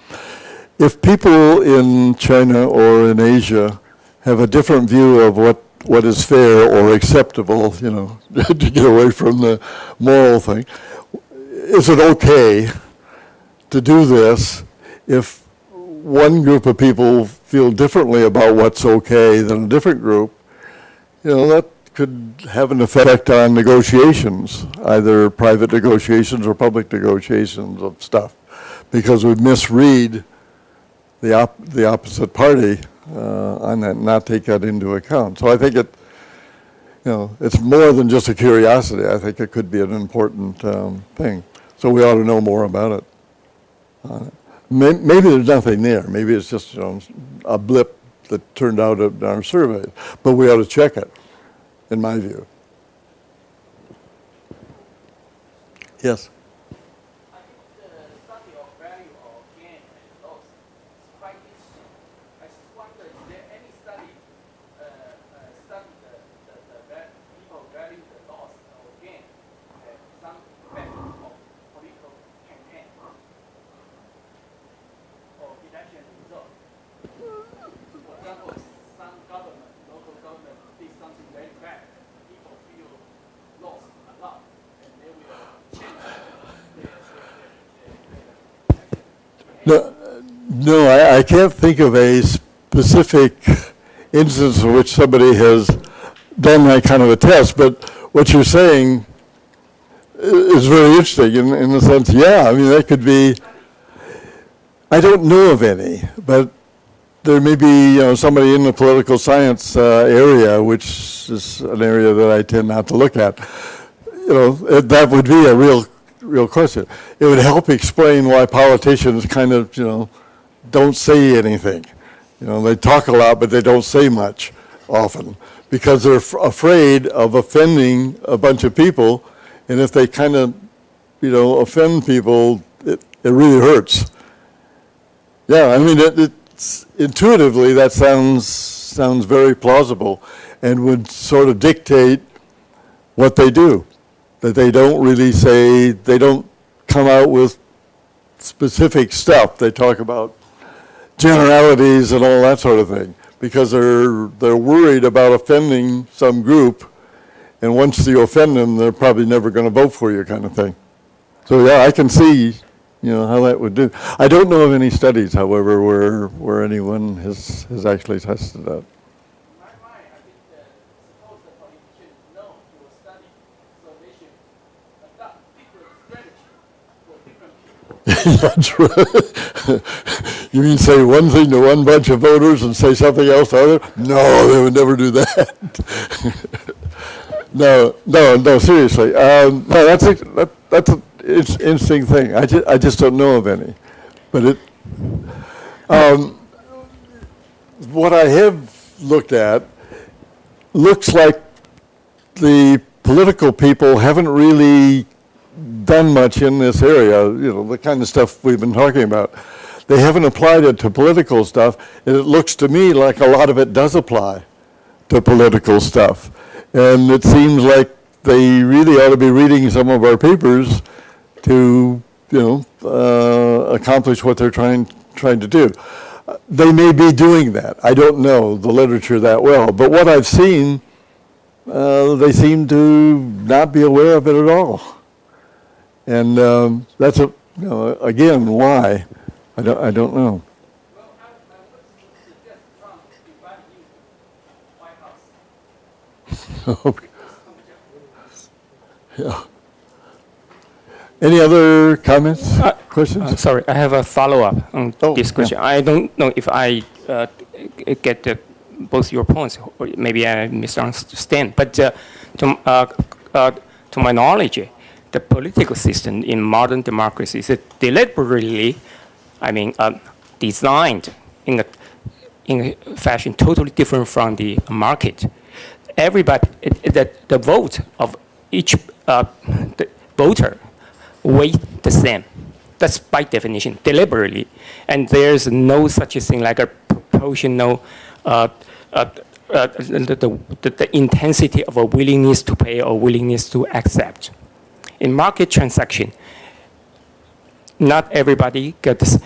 if people in China or in Asia have a different view of what is fair or acceptable, to get away from the moral thing, is it okay to do this if one group of people feel differently about what's okay than a different group? That could have an effect on negotiations, either private negotiations or public negotiations of stuff, because we misread the opposite party on that, not take that into account. So I think it's more than just a curiosity. I think it could be an important thing. So we ought to know more about it. Maybe there's nothing there. Maybe it's just a blip that turned out in our survey. But we ought to check it, in my view. Yes? I think the study of value or gain and loss is quite interesting. I just wonder, is there any study the people value the loss or gain at some effect of political campaign or election result? For example, some government, local government, did something very bad, and people feel lost a lot, and they will change No, I can't think of a specific instance in which somebody has done that kind of a test, but what you're saying is very interesting in the sense, that could be, I don't know of any, but there may be somebody in the political science area, which is an area that I tend not to look at. That would be a real question. It would help explain why politicians kind of, don't say anything. They talk a lot, but they don't say much often because they're afraid of offending a bunch of people. And if they kind of, offend people, it really hurts. Yeah, it's intuitively that sounds very plausible and would sort of dictate what they do. That they don't really say, they don't come out with specific stuff. They talk about generalities and all that sort of thing because they're worried about offending some group, and once you offend them, they're probably never going to vote for you, kind of thing. So yeah, I can see, how that would do. I don't know of any studies, however, where anyone has actually tested that. In my mind, I think that suppose the politicians know your study, so they should adopt different strategy for different people. That's right. You mean say one thing to one bunch of voters and say something else to other? No, they would never do that. No, seriously. No, that's an interesting thing. I just don't know of any. But what I have looked at looks like the political people haven't really done much in this area, the kind of stuff we've been talking about. They haven't applied it to political stuff, and it looks to me like a lot of it does apply to political stuff. And it seems like they really ought to be reading some of our papers to, accomplish what they're trying to do. They may be doing that. I don't know the literature that well, but what I've seen, they seem to not be aware of it at all. And that's again, why? I don't know. Well, I would suggest Trump invite you to White House. Yeah. Any other comments, questions? Sorry, I have a follow-up on this question. Yeah. I don't know if I get both your points, or maybe I misunderstand. But to my knowledge, the political system in modern democracy is deliberately, designed in a fashion totally different from the market. Everybody, the vote of each the voter weight the same. That's by definition, deliberately. And there's no such a thing like a proportional, the intensity of a willingness to pay or willingness to accept. In market transaction, not everybody gets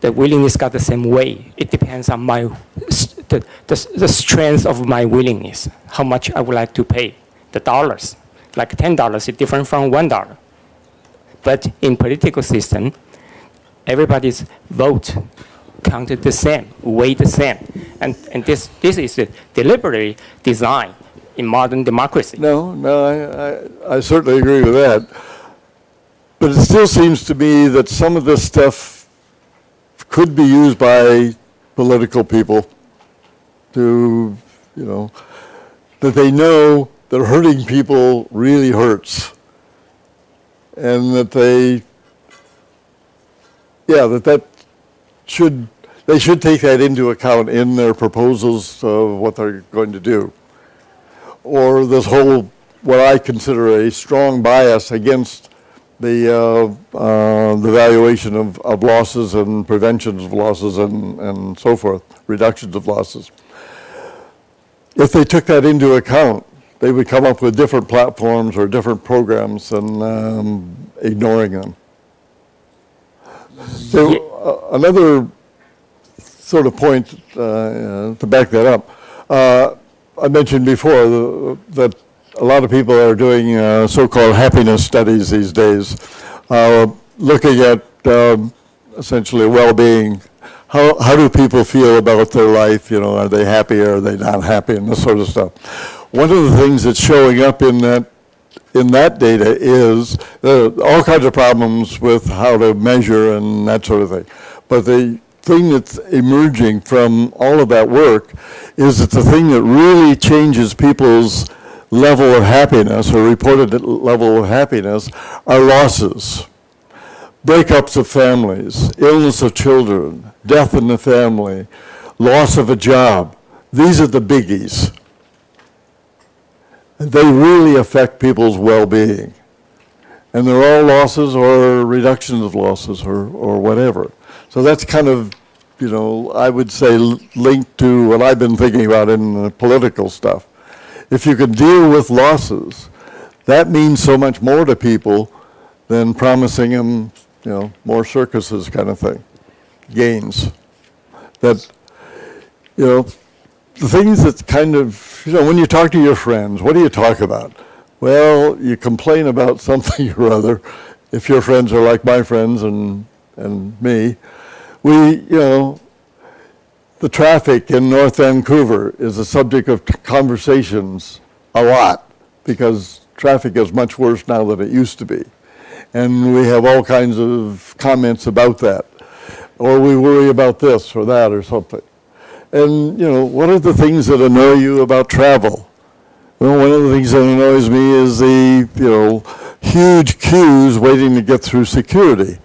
the willingness got the same way. It depends on the strength of my willingness, how much I would like to pay, the dollars. Like $10 is different from $1. But in political system, everybody's vote counted the same, weighed the same. And this is deliberately designed in modern democracy. No, I certainly agree with that. But it still seems to me that some of this stuff could be used by political people to, that they know that hurting people really hurts. And that they should take that into account in their proposals of what they're going to do. Or this whole, what I consider a strong bias against the valuation of losses and preventions of losses and so forth, reductions of losses. If they took that into account, they would come up with different platforms or different programs than ignoring them. So another sort of point to back that up, I mentioned before that a lot of people are doing so-called happiness studies these days, looking at essentially well-being. How do people feel about their life? Are they happy or are they not happy, and this sort of stuff. One of the things that's showing up in that data is all kinds of problems with how to measure and that sort of thing. But the thing that's emerging from all of that work is that the thing that really changes people's level of happiness or reported level of happiness are losses. Breakups of families, illness of children, death in the family, loss of a job. These are the biggies. They really affect people's well-being. And they're all losses or reductions of losses or whatever. So that's kind of, I would say linked to what I've been thinking about in the political stuff. If you can deal with losses, that means so much more to people than promising them, more circuses kind of thing, gains. That, the things that kind of, when you talk to your friends, what do you talk about? Well, you complain about something or other. If your friends are like my friends and me, the traffic in North Vancouver is a subject of conversations a lot because traffic is much worse now than it used to be. And we have all kinds of comments about that. Or we worry about this or that or something. And, what are the things that annoy you about travel? Well, one of the things that annoys me is the, huge queues waiting to get through security.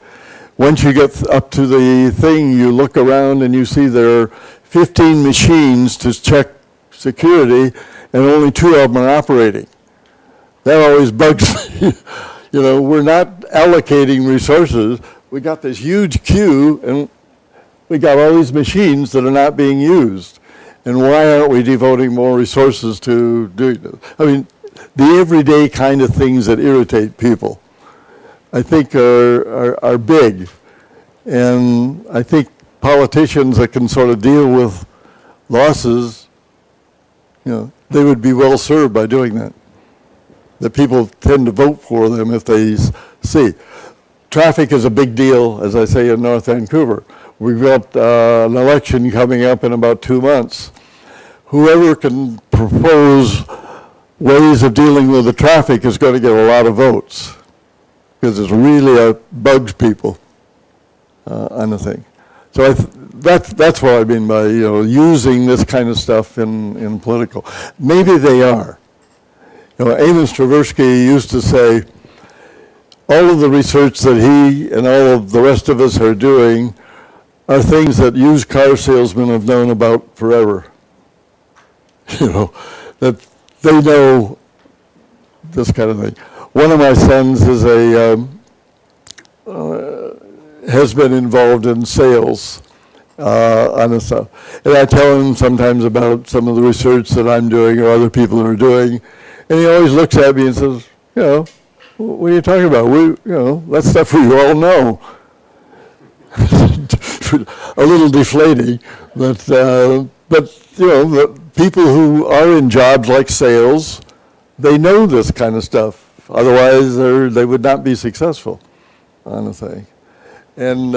Once you get up to the thing, you look around and you see there are 15 machines to check security and only 2 of them are operating. That always bugs me. We're not allocating resources. We got this huge queue and we got all these machines that are not being used. And why aren't we devoting more resources to doing this? I mean, the everyday kind of things that irritate people, I think are big. And I think politicians that can sort of deal with losses, they would be well served by doing that. That people tend to vote for them if they see. Traffic is a big deal, as I say, in North Vancouver. We've got an election coming up in about 2 months. Whoever can propose ways of dealing with the traffic is going to get a lot of votes because it really bugs people on the thing. So that's what I mean by using this kind of stuff in political. Maybe they are. Amos Tversky used to say, all of the research that he and all of the rest of us are doing are things that used car salesmen have known about forever. That they know this kind of thing. One of my sons is has been involved in sales on this stuff. And I tell him sometimes about some of the research that I'm doing or other people are doing. And he always looks at me and says, what are you talking about? That's stuff we all know. A little deflating, but the people who are in jobs like sales, they know this kind of stuff. Otherwise, they would not be successful on the thing. And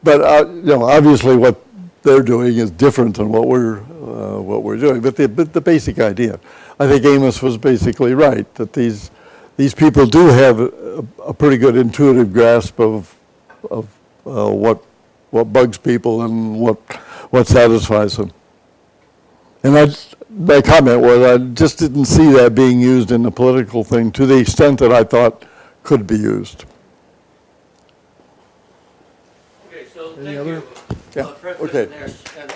but obviously, what they're doing is different than what we're doing. But the basic idea, I think Amos was basically right that these people do have a pretty good intuitive grasp of what bugs people and what satisfies them. And my comment was I just didn't see that being used in the political thing to the extent that I thought could be used. Okay, so Any thank other? you, Yeah, President okay. Knetsch and